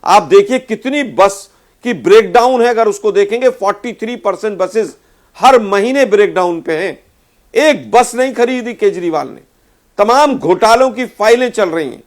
आप देखिए कितनी बस की ब्रेकडाउन है, अगर उसको देखेंगे 43% बसेस हर महीने ब्रेकडाउन पे हैं। एक बस नहीं खरीदी केजरीवाल ने, तमाम घोटालों की फाइलें चल रही हैं,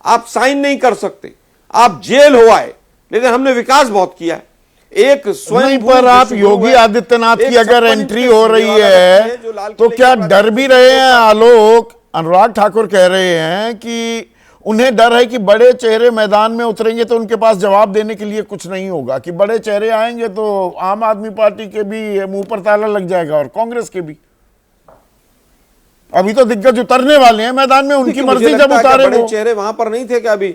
आप साइन नहीं कर सकते, आप जेल हो आए, लेकिन हमने विकास बहुत किया है। एक स्वयं पर आप योगी आदित्यनाथ की अगर एंट्री हो रही है तो क्या डर भी रहे हैं? आलोक, अनुराग ठाकुर कह रहे हैं कि उन्हें डर है कि बड़े चेहरे मैदान में उतरेंगे तो उनके पास जवाब देने के लिए कुछ नहीं होगा, कि बड़े चेहरे आएंगे तो आम आदमी पार्टी के भी मुंह पर ताला लग जाएगा और कांग्रेस के भी। अभी तो दिग्गज उतरने वाले हैं मैदान में, उनकी मर्जी जब उतारे। बड़े चेहरे वहां पर नहीं थे क्या अभी?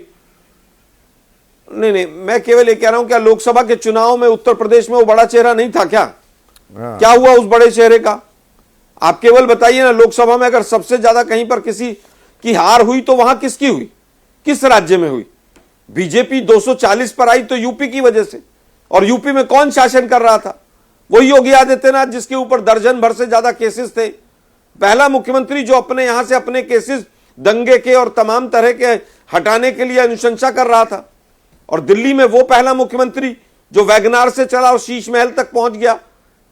नहीं, मैं केवल ये कह रहा हूं, क्या लोकसभा के चुनाव में उत्तर प्रदेश में वो बड़ा चेहरा नहीं था क्या? क्या हुआ उस बड़े चेहरे का? आप केवल बताइए ना, लोकसभा में अगर सबसे ज्यादा कहीं पर किसी की हार हुई तो वहां किसकी हुई, किस राज्य में हुई? बीजेपी 240 पर आई तो यूपी की वजह से, और यूपी में कौन शासन कर रहा था? वही योगी आदित्यनाथ, जिसके ऊपर दर्जन भर से ज्यादा केसेस थे। पहला मुख्यमंत्री जो अपने यहां से अपने केसेस दंगे के और तमाम तरह के हटाने के लिए अनुशंसा कर रहा था। और दिल्ली में वो पहला मुख्यमंत्री जो वैगनार से चला और शीश महल तक पहुंच गया।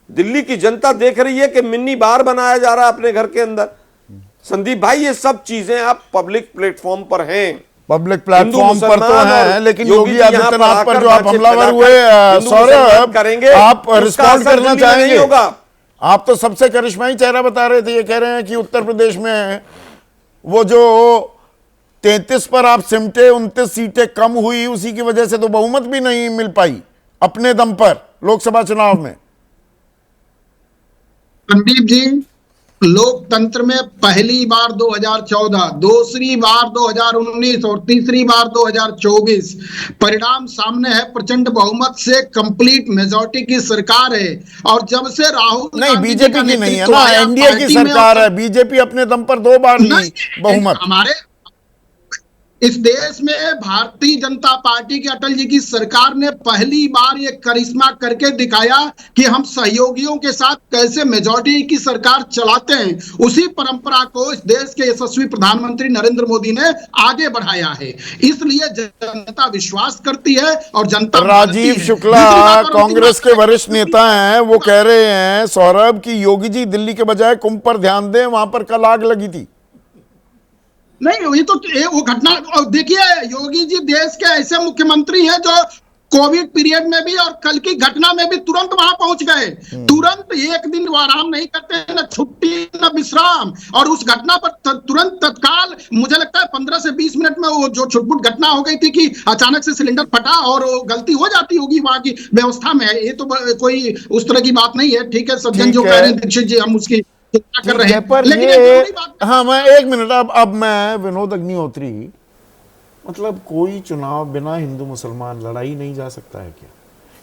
दिल्ली की जनता देख रही है कि मिनी बार बनाया जा रहा है अपने घर के अंदर। संदीप भाई, ये सब चीजें आप पब्लिक प्लेटफॉर्म पर हैं, पब्लिक प्लेटफॉर्म पर तो मुसलमान है, और लेकिन योगी योगी जी यहाँ आदित्यनाथ पर आकर जो आप बातचीत हमलावर हुए, हिंदू मुसलमान सौरभ करेंगे, आप उसका रिस्पॉन्ड असर करना दिल्ली में नहीं चाहेंगे? होगा। आप तो सबसे करिश्माई चेहरा बता रहे थे, ये कह रहे हैं कि उत्तर प्रदेश में वो जो 33 पर आप सिमटे, 29 सीटें कम हुई, उसी की वजह से तो बहुमत भी नहीं मिल पाई अपने दम पर लोकसभा चुनाव में। संदीप जी, लोकतंत्र में पहली बार 2014, दूसरी बार 2019 और तीसरी बार 2024 परिणाम सामने है। प्रचंड बहुमत से कंप्लीट मेजॉरिटी की सरकार है। और जब से राहुल नहीं, गांधी बीजेपी का की नहीं है नेतृत्व ना, आया एनडीए की पार्टी में, सरकार है। बीजेपी अपने दम पर 2 बार ली नहीं, बहुमत। हमारे इस देश में भारतीय जनता पार्टी की, अटल जी की सरकार ने पहली बार ये करिश्मा करके दिखाया कि हम सहयोगियों के साथ कैसे मेजॉरिटी की सरकार चलाते हैं। उसी परंपरा को इस देश के यशस्वी प्रधानमंत्री नरेंद्र मोदी ने आगे बढ़ाया है। इसलिए जनता विश्वास करती है और जनता राजीव शुक्ला कांग्रेस के वरिष्ठ नेता हैं, वो कह रहे हैं सौरभ कि योगी जी दिल्ली के बजाय कुंभ पर ध्यान दें, वहां पर कल आग लगी थी। नहीं, ये तो वो घटना, और देखिए योगी जी देश के ऐसे मुख्यमंत्री हैं जो कोविड पीरियड में भी और कल की घटना में भी तुरंत वहां पहुंच गए। तुरंत एक दिन वो आराम नहीं करते, न छुट्टी न विश्राम। और उस घटना पर तुरंत तत्काल, मुझे लगता है 15 से 20 मिनट में वो जो छुटपुट घटना हो गई थी कि अचानक से सिलेंडर फटा, और गलती हो जाती होगी वहां की व्यवस्था में। ये तो कोई उस तरह की बात नहीं है। ठीक है, सज्जन जो कह रहे हैं दीक्षित जी, हम उसकी कर रहे हैं, पर लेकिन ये हाँ, मैं 1 मिनट, अब मैं विनोद अग्निहोत्री, मतलब कोई चुनाव बिना हिंदू मुसलमान लड़ाई नहीं जा सकता है क्या?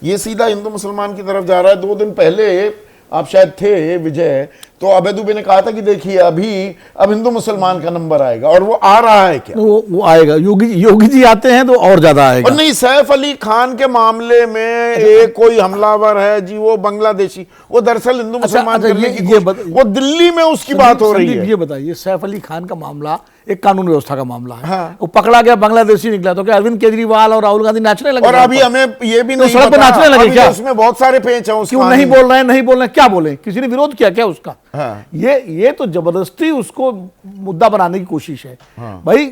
ये सीधा हिंदू मुसलमान की तरफ जा रहा है। 2 दिन पहले आप शायद थे विजय, तो अभय दुबे ने कहा था कि देखिए अभी अब हिंदू मुसलमान का नंबर आएगा, और वो आ रहा है क्या? वो आएगा। योगी जी आते हैं तो और ज्यादा आएगा। और नहीं, सैफ अली खान के मामले में एक कोई हमलावर है जी, वो बांग्लादेशी, वो दरअसल हिंदू मुसलमान करने की वो दिल्ली में उसकी बात हो रही है। ये बताइए, सैफ अली खान का मामला एक कानून व्यवस्था का मामला है। हाँ। वो पकड़ा गया, बांग्लादेशी निकला, तो क्या अरविंद केजरीवाल और राहुल गांधी नाचने लगे? और अभी हमें ये भी नहीं सड़क पे नाचने लगे क्या? उसमें बहुत सारे पेच हैं। क्यों नहीं बोल रहे हैं? नहीं बोल रहे हैं, क्या बोले? किसी ने विरोध किया क्या उसका? हाँ। ये तो जबरदस्ती उसको मुद्दा बनाने की कोशिश है। भाई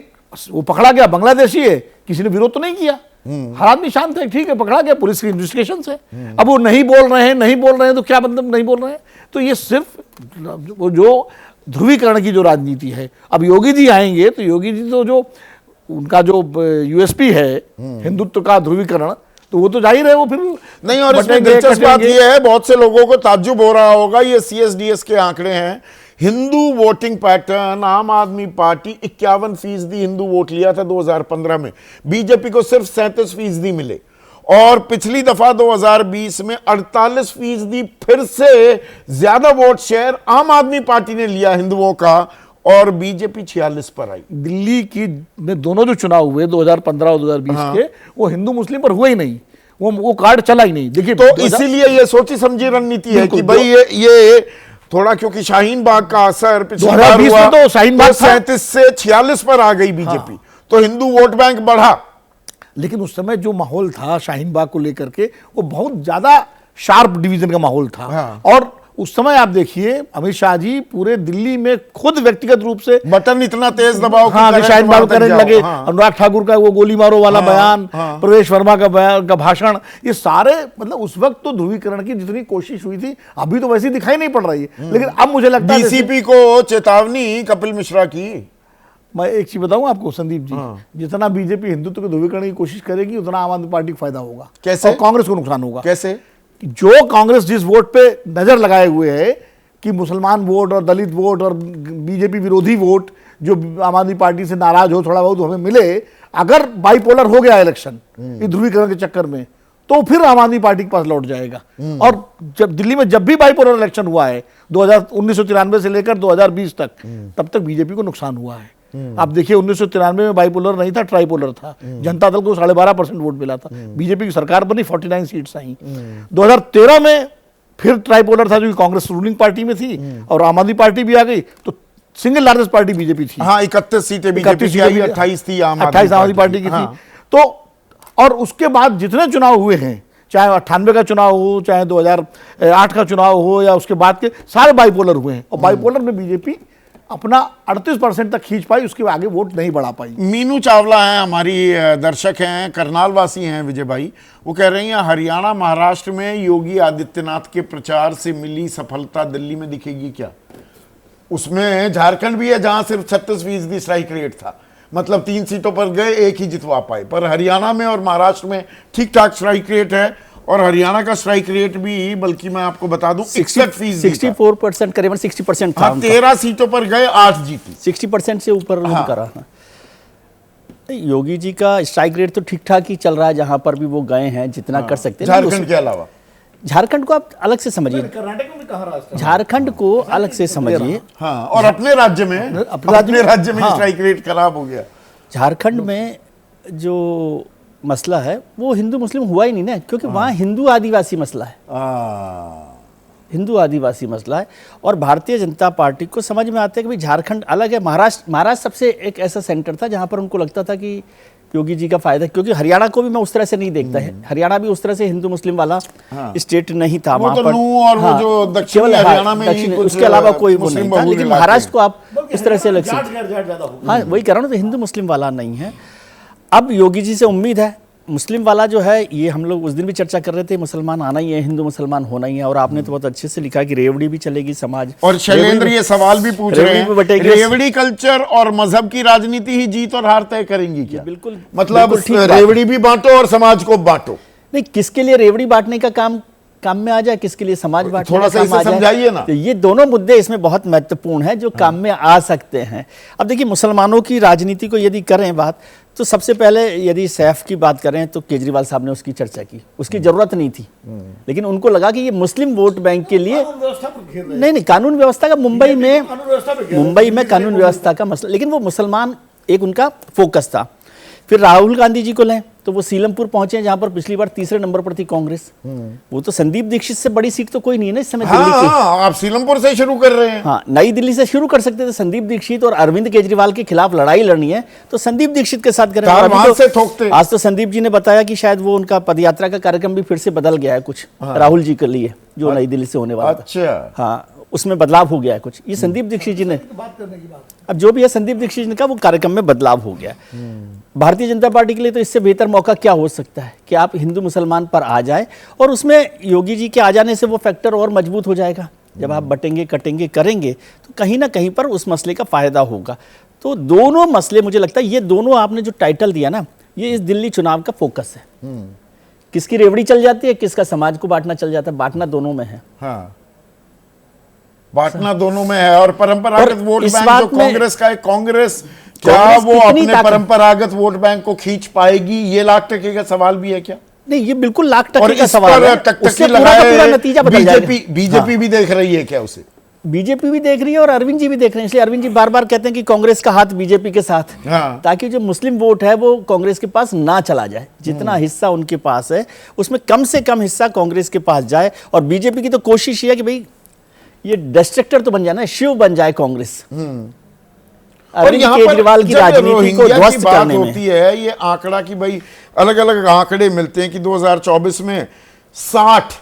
वो पकड़ा गया, बांग्लादेशी है, किसी ने विरोध तो नहीं किया, हर आदमी शांत है, ठीक है, पकड़ा गया, पुलिस की इन्वेस्टिगेशन से। अब वो नहीं बोल रहे हैं तो क्या मतलब नहीं बोल रहे हैं? तो ये सिर्फ वो जो ध्रुवीकरण की जो राजनीति है। अब योगी जी आएंगे तो योगी जी तो जो उनका जो यूएसपी है हिंदुत्व का ध्रुवीकरण, तो वो तो जाहिर है वो फिर नहीं। और इसमें दिलचस्प बात ये है, बहुत से लोगों को ताज्जुब हो रहा होगा, ये CSDS के आंकड़े हैं, हिंदू वोटिंग पैटर्न, आम आदमी पार्टी 51% हिंदू वोट लिया था 2015 में, बीजेपी को सिर्फ 37% मिले, और पिछली दफा 2020 में 48% फिर से ज्यादा वोट शेयर आम आदमी पार्टी ने लिया हिंदुओं का, और बीजेपी 46 पर आई। दिल्ली की में दोनों जो चुनाव हुए 2015 और 2020 के, वो हिंदू मुस्लिम पर हुए ही नहीं, वो कार्ड चला ही नहीं। देखिए, तो इसीलिए ये सोची समझी रणनीति है कि भाई ये थोड़ा, क्योंकि शाहीन बाग का असर पिछली बार हुआ, तो शाहीन बाग 37 से 46 पर आ गई बीजेपी। तो हिंदू वोट बैंक बढ़ा। लेकिन उस समय जो माहौल था शाहीन बाग को लेकर के, वो बहुत ज्यादा शार्प डिवीजन का माहौल था। और उस समय आप देखिए, अमित शाह जी पूरे दिल्ली में खुद व्यक्तिगत रूप से बटन इतना तेज दबाओ कि शाहीन बाग करने लगे। अनुराग ठाकुर का वो गोली मारो वाला बयान, प्रवेश वर्मा का भाषण, ये सारे, मतलब उस वक्त तो ध्रुवीकरण की जितनी कोशिश हुई थी, अभी तो वैसी दिखाई नहीं पड़ रही है। लेकिन अब मुझे लगता है डीसीपी को चेतावनी कपिल मिश्रा की। मैं एक चीज बताऊं आपको संदीप जी, जितना बीजेपी हिंदुत्व के ध्रुवीकरण की कोशिश करेगी, उतना आम आदमी पार्टी को फायदा होगा। कैसे? और कांग्रेस को नुकसान होगा। कैसे? जो कांग्रेस जिस वोट पे नजर लगाए हुए है कि मुसलमान वोट और दलित वोट और बीजेपी विरोधी वोट जो आम आदमी पार्टी से नाराज हो थोड़ा बहुत हमें मिले, अगर बाइपोलर हो गया इलेक्शन इस ध्रुवीकरण के चक्कर में, तो फिर आम आदमी पार्टी के पास लौट जाएगा। और जब दिल्ली में जब भी बाइपोलर इलेक्शन हुआ है 1993 से लेकर 2020 तक, तब तक बीजेपी को नुकसान हुआ है। आप देखिए 1993 में बाइपोलर नहीं था, ट्राइपोलर था। जनता दल को 12.5% वोट मिला था, बीजेपी की सरकार बनी, 49 सीट्स आई। 2013 में फिर ट्राइपोलर था, जो कांग्रेस रूलिंग पार्टी में थी, और आम आदमी पार्टी भी आ गई, तो सिंगल लार्जेस्ट पार्टी बीजेपी थी। हाँ, 31 सीटें बीजेपी की आई, 28 थी आम आदमी 28 आम आदमी पार्टी की थी। तो और उसके बाद जितने चुनाव हुए हैं, चाहे 98 का चुनाव हो, चाहे 2008 का चुनाव हो, या उसके बाद के सारे बाइपोलर हुए हैं, और बाइपोलर में बीजेपी अपना 38% तक खींच पाई, उसके आगे वोट नहीं बढ़ा पाई। मीनू चावला हैं हमारी दर्शक हैं, करनाल वासी हैं विजय भाई। वो कह रही हैं हरियाणा महाराष्ट्र में योगी आदित्यनाथ के प्रचार से मिली सफलता दिल्ली में दिखेगी क्या? उसमें झारखंड भी है जहां सिर्फ 36% स्ट्राइक रेट था, मतलब 3 सीटों पर गए, 1 ही जितवा पाए। पर हरियाणा में और महाराष्ट्र में ठीक ठाक स्ट्राइक रेट है, और हरियाणा का स्ट्राइक रेट भी, बल्कि मैं आपको बता दूं 64% करीबन 60% था। हाँ, 13 सीटों पर गए, 8 जीती। 60% से ऊपर उनका रहा। योगी जी का स्ट्राइक रेट तो ठीक ठाक ही चल रहा है, जहां पर भी वो गए हैं जितना कर सकते हैं। झारखंड के अलावा झारखंड को आप अलग से समझिए, झारखंड को अलग से समझिए। हाँ, और अपने राज्य में स्ट्राइक रेट खराब हो गया। झारखंड में जो मसला है वो हिंदू मुस्लिम हुआ ही नहीं ना, क्योंकि वहाँ हिंदू आदिवासी मसला है, हिंदू आदिवासी मसला है। और भारतीय जनता पार्टी को समझ में आता है कि भाई झारखंड अलग है। महाराष्ट्र सबसे एक ऐसा सेंटर था जहाँ पर उनको लगता था कि योगी जी का फायदा, क्योंकि हरियाणा को भी मैं उस तरह से नहीं देखता है, हरियाणा भी उस तरह से हिंदू मुस्लिम वाला स्टेट नहीं था वहाँ पर। और वो जो दक्षिण हरियाणा में ही कुछ उसके अलावा कोई वो नहीं था, लेकिन महाराष्ट्र को आप इस तरह से अलग से, हाँ वही कह रहा हूँ, तो हिंदू मुस्लिम वाला नहीं है। अब योगी जी से उम्मीद है मुस्लिम वाला जो है, ये हम लोग उस दिन भी चर्चा कर रहे थे, मुसलमान आना ही है, हिंदू मुसलमान होना ही है। और आपने तो बहुत अच्छे से लिखा कि रेवड़ी भी चलेगी समाज। और शैलेंद्र ये सवाल भी पूछ रहे हैं, रेवड़ी कल्चर और मजहब की राजनीति ही जीत और हार तय करेंगी क्या? बिल्कुल, मतलब रेवड़ी भी बांटो और समाज को बांटो। नहीं, किसके लिए रेवड़ी बांटने का काम में आ जाए, किसके लिए समाज बांटने थोड़ा सा इसे समझाइए ना। तो ये दोनों मुद्दे इसमें बहुत महत्वपूर्ण है जो काम में आ सकते हैं। अब देखिए, मुसलमानों की राजनीति को यदि करें बात, तो सबसे पहले यदि सैफ की बात करें तो केजरीवाल साहब ने उसकी चर्चा की, उसकी जरूरत नहीं थी, लेकिन उनको लगा कि ये मुस्लिम वोट बैंक के लिए नहीं, कानून व्यवस्था का मुंबई में कानून व्यवस्था का मसला, लेकिन वो मुसलमान एक उनका फोकस था। फिर राहुल गांधी जी को लें तो वो सीलमपुर पहुंचे, जहां पर पिछली बार तीसरे नंबर पर थी कांग्रेस। वो तो संदीप दीक्षित से बड़ी सीट तो कोई नहीं है ना इस समय दिल्ली की। आप सीलमपुर से शुरू कर रहे हैं। हाँ, नई दिल्ली से शुरू कर सकते थे। संदीप दीक्षित और अरविंद केजरीवाल के खिलाफ लड़ाई लड़नी है तो संदीप दीक्षित के साथ करें। आज तो संदीप जी ने बताया कि शायद वो उनका पदयात्रा का कार्यक्रम भी फिर से बदल गया है कुछ, राहुल जी के लिए जो नई दिल्ली से होने वाला था। अच्छा, हाँ, उसमें बदलाव हो गया है कुछ। ये संदीप दीक्षित जी ने, अब जो भी है संदीप दीक्षित जी ने कहा, वो कार्यक्रम में बदलाव हो गया। भारतीय जनता पार्टी के लिए तो इससे बेहतर मौका क्या हो सकता है कि आप हिंदू मुसलमान पर आ जाए, और उसमें योगी जी के आ जाने से वो फैक्टर और मजबूत हो जाएगा। जब आप बटेंगे कटेंगे करेंगे तो कहीं ना कहीं पर उस मसले का फायदा होगा। तो दोनों मसले, मुझे लगता है ये दोनों आपने जो टाइटल दिया ना, ये इस दिल्ली चुनाव का फोकस है। किसकी रेवड़ी चल जाती है, किसका समाज को बांटना चल जाता है, बांटना दोनों में है। हाँ, बांटना दोनों में है। और परंपरागत वोट बैंक जो कांग्रेस का है, कांग्रेस क्या वो अपने परंपरागत वोट बैंक को खींच पाएगी? ये लाख टके का सवाल भी है क्या? नहीं, ये बिल्कुल लाख टके का सवाल है। उससे पूरा नतीजा बदल जाएगा। बीजेपी भी देख रही है क्या उसे? बीजेपी भी देख रही है और अरविंद जी भी देख रहे हैं। इसलिए अरविंद जी बार बार कहते हैं कि कांग्रेस का हाथ बीजेपी के साथ, ताकि जो मुस्लिम वोट है वो कांग्रेस के पास ना चला जाए। जितना हिस्सा उनके पास है उसमें कम से कम हिस्सा कांग्रेस के पास जाए। और बीजेपी की तो कोशिश है कि भाई ये डिस्ट्रक्टर तो बन जाए ना, शिव बन जाए कांग्रेस। अरविंद केजरीवाल की राजनीति को ध्वस्त करने में होती है ये आंकड़ा कि भाई अलग अलग आंकड़े मिलते हैं कि 2024 में 60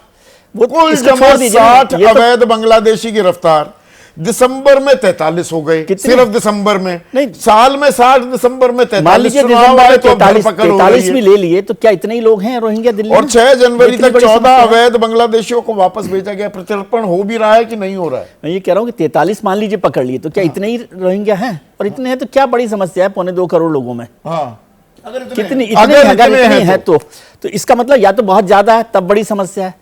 कुल जमा 60 अवैध बांग्लादेशी गिरफ्तार, दिसंबर में 43 हो गए, सिर्फ दिसंबर में। नहीं, साल में 60, दिसंबर में 43, दिसंबर में 43 भी ले लिए तो क्या इतने ही लोग हैं रोहिंग्या दिल्ली में? और 6 जनवरी तक 14 अवैध बांग्लादेशियों को वापस भेजा गया। प्रत्यर्पण हो भी रहा है कि नहीं हो रहा है? मैं ये कह रहा हूँ कि 43 मान लीजिए पकड़ लिए, तो क्या इतने ही रोहिंग्या हैं? और इतने हैं तो क्या बड़ी समस्या है 2.25 करोड़ लोगों में? अगर इतने हैं तो इसका मतलब या तो बहुत ज्यादा है तब बड़ी समस्या है,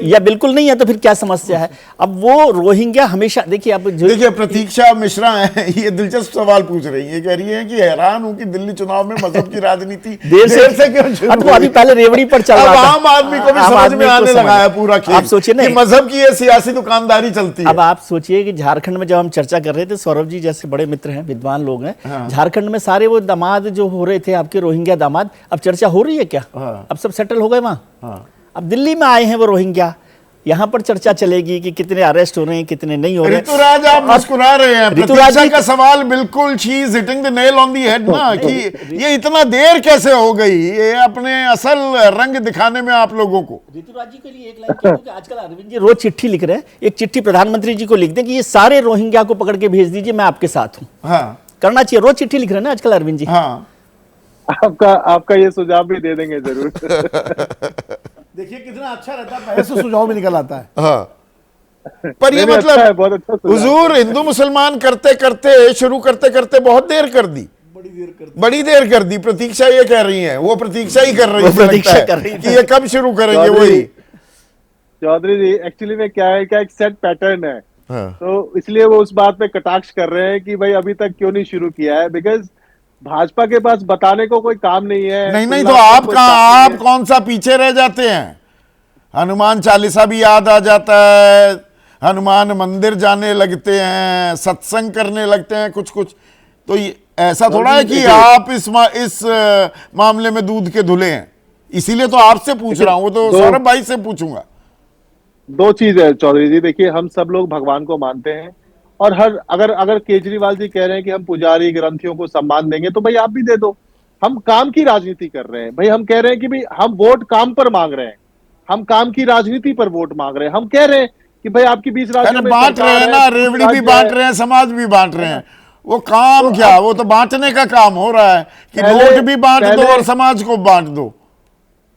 या बिल्कुल नहीं है तो फिर क्या समस्या है? अब वो रोहिंग्या हमेशा देखिए प्रतीक्षा मिश्रा है, ये दिलचस्प सवाल पूछ रही है, कह रही है कि हैरान हूं कि दिल्ली चुनाव में मजहब की राजनीति देर से क्यों शुरू हुई? अभी पहले रेवड़ी पर चल रहा था, आम आदमी को भी समझ में आने लगा है पूरा खेल। आप सोचिए ना, मजहब की ये सियासी दुकानदारी चलती है। अब आप सोचिए कि झारखंड में जब हम चर्चा कर रहे थे, सौरभ जी जैसे बड़े मित्र हैं, विद्वान लोग हैं, झारखंड में सारे वो दामाद जो हो रहे थे आपके रोहिंग्या दामाद, अब चर्चा हो रही है क्या? अब सब सेटल हो गए वहां। अब दिल्ली में आए हैं वो रोहिंग्या, यहाँ पर चर्चा चलेगी कि कितने अरेस्ट हो रहे हैं, कितने नहीं हो रहे हैं। ऋतुराज, आप मुस्कुरा रहे हैं। ऋतुराज प्रतीक्षा जी का सवाल बिल्कुल she is hitting the nail on the head ना, कि ये इतना देर कैसे हो गई, ये अपने असल रंग दिखाने में आप लोगों को। ऋतुराज जी के लिए एक लाइन कह दूं कि आजकल अरविंद जी रोज चिट्ठी लिख रहे हैं, एक चिट्ठी प्रधानमंत्री जी को लिख दें कि ये सारे रोहिंग्या को पकड़ के भेज दीजिए, मैं आपके साथ हूँ। हाँ करना चाहिए, रोज चिट्ठी लिख रहे हैं ना आजकल अरविंद जी। हाँ, आपका ये सुझाव भी दे देंगे जरूर। देखिए कितना अच्छा रहता है, ऐसे सुझाव भी निकल आता है। हाँ। पर ये नहीं, अच्छा है, मतलब बहुत अच्छा सुझाव। हुजूर हिंदू मुसलमान करते करते शुरू करते करते बहुत देर कर दी, बड़ी देर कर दी। प्रतीक्षा ये कह रही है, वो प्रतीक्षा ही कर रही वो थी, प्रतीक्षा लगता कर रही है थी। कि ये कब शुरू करेंगे। वही चौधरी जी एक्चुअली में क्या है, क्या एक सेट पैटर्न है, हाँ। तो इसलिए वो उस बात पे कटाक्ष कर रहे हैं कि भाई अभी तक क्यों नहीं शुरू किया है, बिकॉज भाजपा के पास बताने को कोई काम नहीं है। नहीं नहीं, तो तुलना आप कोई कहाँ, काम नहीं आप है। कौन सा पीछे रह जाते हैं। हनुमान चालीसा भी याद आ जाता है, हनुमान मंदिर जाने लगते हैं, सत्संग करने लगते हैं कुछ कुछ। तो ये ऐसा थोड़ा है कि आप इस मामले में दूध के धुले हैं, इसीलिए तो आपसे पूछ रहा हूं। वो तो सौरभ भाई से पूछूंगा। दो चीज है चौधरी जी, देखिए हम सब लोग भगवान को मानते हैं, और हर अगर अगर केजरीवाल जी कह रहे हैं कि हम पुजारी ग्रंथियों को सम्मान देंगे, तो भाई आप भी दे दो। हम काम की राजनीति कर रहे हैं भाई, हम कह रहे हैं कि भाई हम वोट काम पर मांग रहे हैं, हम काम की राजनीति पर वोट मांग रहे हैं। हम कह रहे हैं कि भाई आपकी 20 राज्यों में बांट रहे हैं ना, रेवड़ी भी बांट रहे हैं, समाज भी बांट रहे हैं। वो काम क्या, वो तो बांटने का काम हो रहा है कि नोट भी बांट दो और समाज को बांट दो।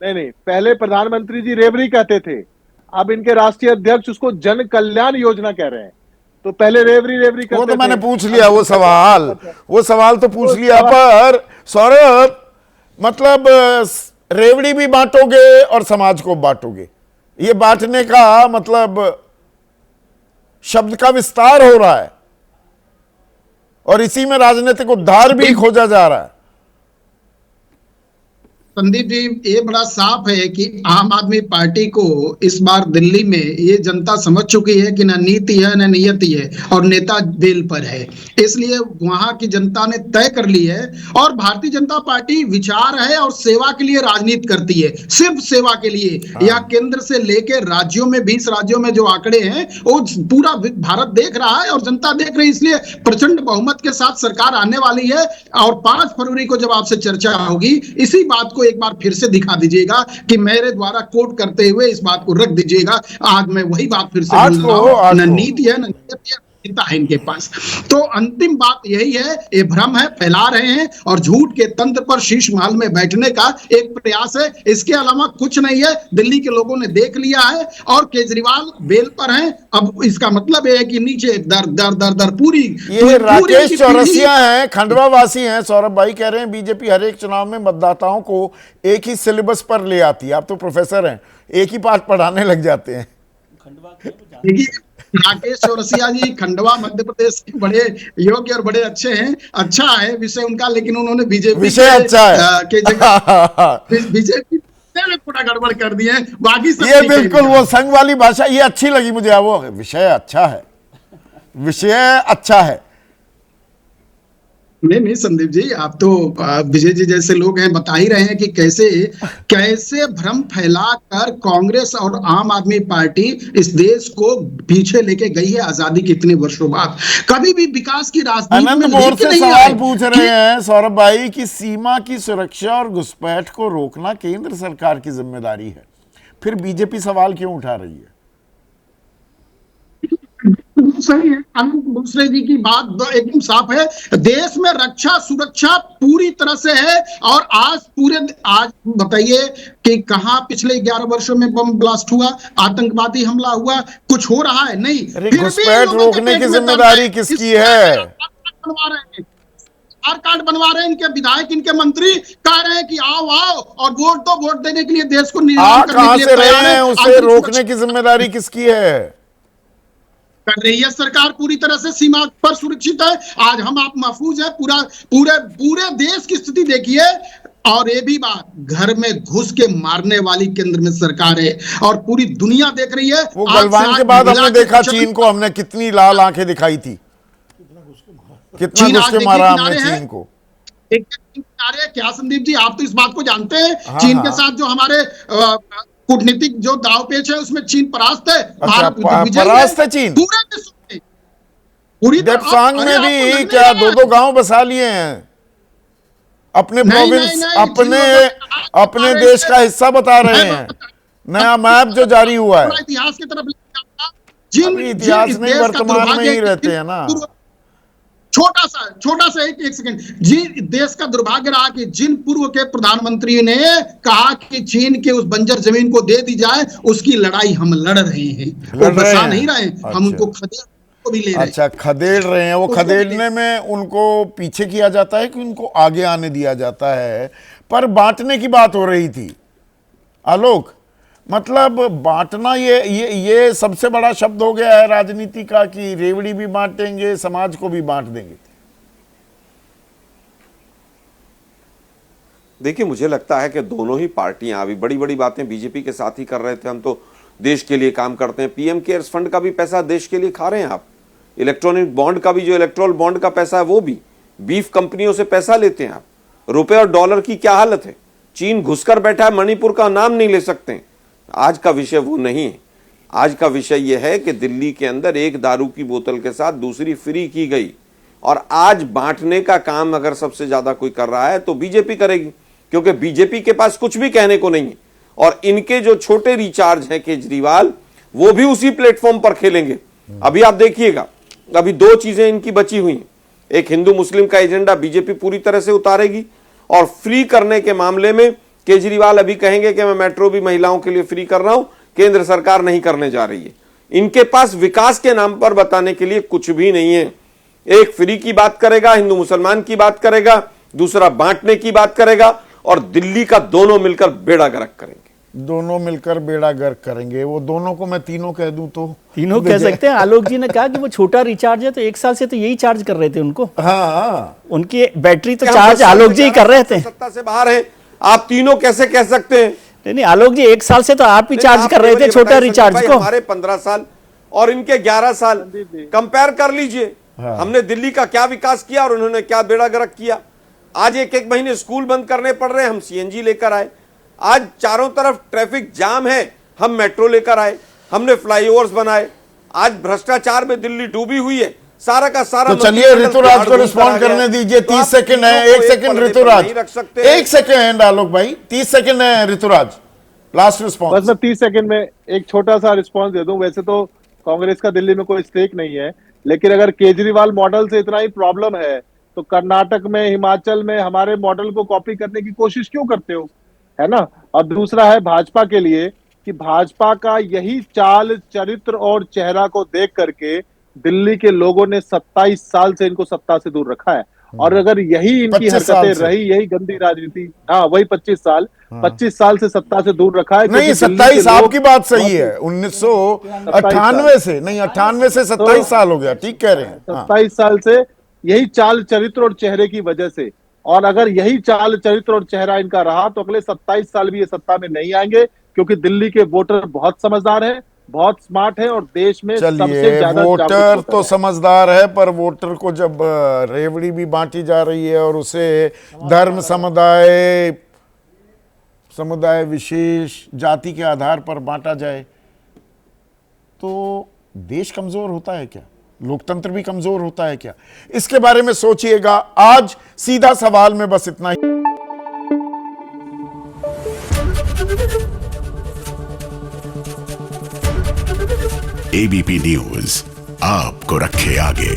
नहीं, पहले प्रधानमंत्री जी रेवड़ी कहते थे, अब इनके राष्ट्रीय अध्यक्ष उसको जन कल्याण योजना कह रहे हैं। तो पहले रेवड़ी करते वो तो मैंने थे। पूछ लिया, वो सवाल तो पूछ लिया। पर सौरभ, मतलब रेवड़ी भी बांटोगे और समाज को बांटोगे, ये बांटने का मतलब शब्द का विस्तार हो रहा है, और इसी में राजनीतिक उद्धार भी खोजा जा रहा है। संदीप जी, ये बड़ा साफ है कि आम आदमी पार्टी को इस बार दिल्ली में ये जनता समझ चुकी है कि न नीति है न नियति है, और नेता बेल पर है। इसलिए वहां की जनता ने तय कर ली है, और भारतीय जनता पार्टी विचार है और सेवा के लिए राजनीति करती है, सिर्फ सेवा के लिए। या केंद्र से लेकर राज्यों में 20 राज्यों में जो आंकड़े हैं वो पूरा भारत देख रहा है और जनता देख रही है। इसलिए प्रचंड बहुमत के साथ सरकार आने वाली है, और 5 फरवरी को जब आपसे चर्चा होगी, इसी बात को एक बार फिर से दिखा दीजिएगा कि मेरे द्वारा कोट करते हुए इस बात को रख दीजिएगा। आज मैं वही बात फिर से बोल रहा हूं, न नीति है न नीति है इनके पास। तो अंतिम बात यही है, ये भ्रम है, फैला रहे हैं, और झूठ के तंत्र पर शीश महल में बैठने का एक प्रयास है। इसके अलावा कुछ नहीं है। दिल्ली के लोगों ने देख लिया है, और केजरीवाल बेल पर हैं। अब इसका मतलब यह है कि नीचे दर दर दर दर पूरी ये राकेश चौरसिया हैं, खंडवा वासी हैं। सौरभ भाई कह रहे हैं बीजेपी हर एक चुनाव में मतदाताओं को एक ही सिलेबस पर ले आती है। आप तो प्रोफेसर हैं, एक ही पाठ पढ़ाने लग जाते हैं। राकेश चौरसिया जी खंडवा मध्य प्रदेश के बड़े योग्य और बड़े अच्छे हैं। अच्छा है विषय उनका, लेकिन उन्होंने बीजेपी विषय अच्छा है के जगह बीजेपी में थोड़ा गड़बड़ कर दिए हैं। बाकी सब ये बिल्कुल वो संघ वाली भाषा, ये अच्छी लगी मुझे। वो विषय अच्छा है, विषय अच्छा है। नहीं संदीप जी, आप तो विजय जी जैसे लोग हैं, बता ही रहे हैं कि कैसे भ्रम फैलाकर कांग्रेस और आम आदमी पार्टी इस देश को पीछे लेके गई है आजादी के इतने वर्षों बाद। कभी भी विकास की राजनीति में अनंतपुर लेके से नहीं सवाल आए। पूछ रहे हैं सौरभ भाई कि सीमा की सुरक्षा और घुसपैठ को रोकना केंद्र सरकार की जिम्मेदारी है, फिर बीजेपी सवाल क्यों उठा रही है? सही है, अनंत दूसरे जी की बात एकदम साफ है। देश में रक्षा सुरक्षा पूरी तरह से है, और आज बताइए कि कहां पिछले 11 वर्षों में बम ब्लास्ट हुआ, आतंकवादी हमला हुआ, कुछ हो रहा है? नहीं। घुसपैठ रोकने की जिम्मेदारी किसकी है? कार्ड बनवा रहे हैं इनके विधायक, इनके मंत्री कह रहे हैं कि आओ और वोट देने के लिए देश को नीलाम करने के लिए तैयार है। उसे रोकने की जिम्मेदारी किसकी है? कर रही है सरकार, पूरी तरह से सीमा पर सुरक्षित है। आज हम आप महफूज है। पूरे देश की स्थिति देखिए। और ये भी बात, घर में घुस के मारने वाली केंद्र में सरकार है, और पूरी दुनिया देख रही है। वो गलवान के बाद हमने देखा चीन को, हमने कितनी लाल आंखें दिखाई थी, कितना घुस के मारा हमने चीन को। क्या संदीप जी, आप तो इस बात को जानते हैं। चीन के साथ जो हमारे कूटनीतिक जो दावपेच है उसमें चीन परास्त है, अच्छा, भारत विजयी परास्त है चीन। पूरे विश्व में पूरी देप्सांग में भी क्या 2-2 गांव बसा लिए हैं, अपने प्रोविंस, अपने देश का हिस्सा बता रहे हैं। नया मैप जो जारी हुआ है, इतिहास की तरफ इतिहास नहीं, वर्तमान में ही रहते हैं ना। छोटा सा एक सेकंड जी, देश का दुर्भाग्य रहा कि जिन पूर्व के प्रधानमंत्री ने कहा कि चीन के उस बंजर जमीन को दे दी जाए, उसकी लड़ाई हम लड़ रहे हैं, वो बसा नहीं रहे, हम उनको खदेड़ को भी ले रहे हैं। अच्छा, खदेड़ रहे हैं। वो खदेड़ने में उनको पीछे किया जाता है कि उनको आगे आने दिया जाता है? पर बांटने की बात हो रही थी आलोक, मतलब बांटना ये सबसे बड़ा शब्द हो गया है राजनीति का, कि रेवड़ी भी बांटेंगे, समाज को भी बांट देंगे। देखिए, मुझे लगता है कि दोनों ही पार्टियां अभी बड़ी बड़ी बातें बीजेपी के साथ ही कर रहे थे, हम तो देश के लिए काम करते हैं, पीएम केयर्स फंड का भी पैसा देश के लिए खा रहे हैं आप, इलेक्ट्रॉनिक बॉन्ड का भी, जो इलेक्ट्रोल बॉन्ड का पैसा है वो भी, बीफ कंपनियों से पैसा लेते हैं आप। रुपए और डॉलर की क्या हालत है, चीन घुसकर बैठा है, मणिपुर का नाम नहीं ले सकते। आज का विषय वो नहीं है, आज का विषय यह है कि दिल्ली के अंदर एक दारू की बोतल के साथ दूसरी फ्री की गई, और आज बांटने का काम अगर सबसे ज्यादा कोई कर रहा है तो बीजेपी करेगी, क्योंकि बीजेपी के पास कुछ भी कहने को नहीं है। और इनके जो छोटे रिचार्ज हैं केजरीवाल, वो भी उसी प्लेटफॉर्म पर खेलेंगे। अभी आप देखिएगा, अभी 2 चीजें इनकी बची हुई हैं, एक हिंदू मुस्लिम का एजेंडा बीजेपी पूरी तरह से उतारेगी, और फ्री करने के मामले में केजरीवाल अभी कहेंगे कि मैं मेट्रो भी महिलाओं के लिए फ्री कर रहा हूं, केंद्र सरकार नहीं करने जा रही है। इनके पास विकास के नाम पर बताने के लिए कुछ भी नहीं है। एक फ्री की बात करेगा, हिंदू मुसलमान की बात करेगा, दूसरा बांटने की बात करेगा, और दिल्ली का दोनों मिलकर बेड़ा गर्क करेंगे। दोनों मिलकर बेड़ा गर्क करेंगे। वो दोनों को मैं तीनों कह दूं तो तीनों कह सकते हैं। आलोक जी ने कहा कि वो छोटा रिचार्ज है, तो 1 साल से तो यही चार्ज कर रहे थे उनको। हाँ, उनकी बैटरी तो चार्ज आलोक जी ही कर रहे थे। सत्ता से बाहर है, आप तीनों कैसे कह सकते हैं? नहीं, आलोक जी 1 साल से तो आप ही चार्ज कर रहे थे छोटा रिचार्ज को। हमारे 15 साल और इनके 11 साल कंपेयर कर लीजिए। हमने दिल्ली का क्या विकास किया और उन्होंने क्या बेड़ा गर्क किया। आज 1-1 महीने स्कूल बंद करने पड़ रहे हैं, हम सीएनजी लेकर आए। आज चारों तरफ ट्रैफिक जाम है, हम मेट्रो लेकर आए, हमने फ्लाईओवर्स बनाए। आज भ्रष्टाचार में दिल्ली डूबी हुई है, सारा का सारा। तो चलिए ऋतुराज को रिस्पॉन्ड करने दीजिए। 30 सेकंड है, 1 सेकंड ऋतुराज, 1 सेकंड आलोक भाई, 30 सेकंड है ऋतुराज, लास्ट रिस्पॉन्स। बस मैं 30 सेकंड में एक छोटा सा रिस्पॉन्स दे दूं। वैसे तो कांग्रेस का दिल्ली में कोई स्टेक नहीं है, लेकिन अगर केजरीवाल मॉडल से इतना ही प्रॉब्लम है तो कर्नाटक में, हिमाचल में हमारे मॉडल को कॉपी करने की कोशिश क्यों करते हो, है ना। और दूसरा है भाजपा के लिए कि भाजपा का यही चाल, चरित्र और चेहरा को देख करके दिल्ली के लोगों ने 27 साल से इनको सत्ता से दूर रखा है। और अगर यही इनकी हरकतें रही, यही गंदी राजनीति, हाँ वही 25 साल से सत्ता से दूर रखा है। नहीं, 27 आपकी बात सही है, 1998 से नहीं, 98 से 27 साल हो गया, ठीक कह रहे हैं। 27 साल से यही चाल, चरित्र और चेहरे की वजह से। और अगर यही चाल, चरित्र और चेहरा इनका रहा तो अगले 27 साल भी ये सत्ता में नहीं आएंगे, क्योंकि दिल्ली के वोटर बहुत समझदार हैं, बहुत स्मार्ट है, और देश में सबसे ज्यादा वोटर तो समझदार है, पर वोटर को जब रेवड़ी भी बांटी जा रही है और उसे धर्म, समुदाय विशेष, जाति के आधार पर बांटा जाए तो देश कमजोर होता है क्या? लोकतंत्र भी कमजोर होता है क्या? इसके बारे में सोचिएगा। आज सीधा सवाल में बस इतना ही। एबीपी न्यूज आपको रखे आगे।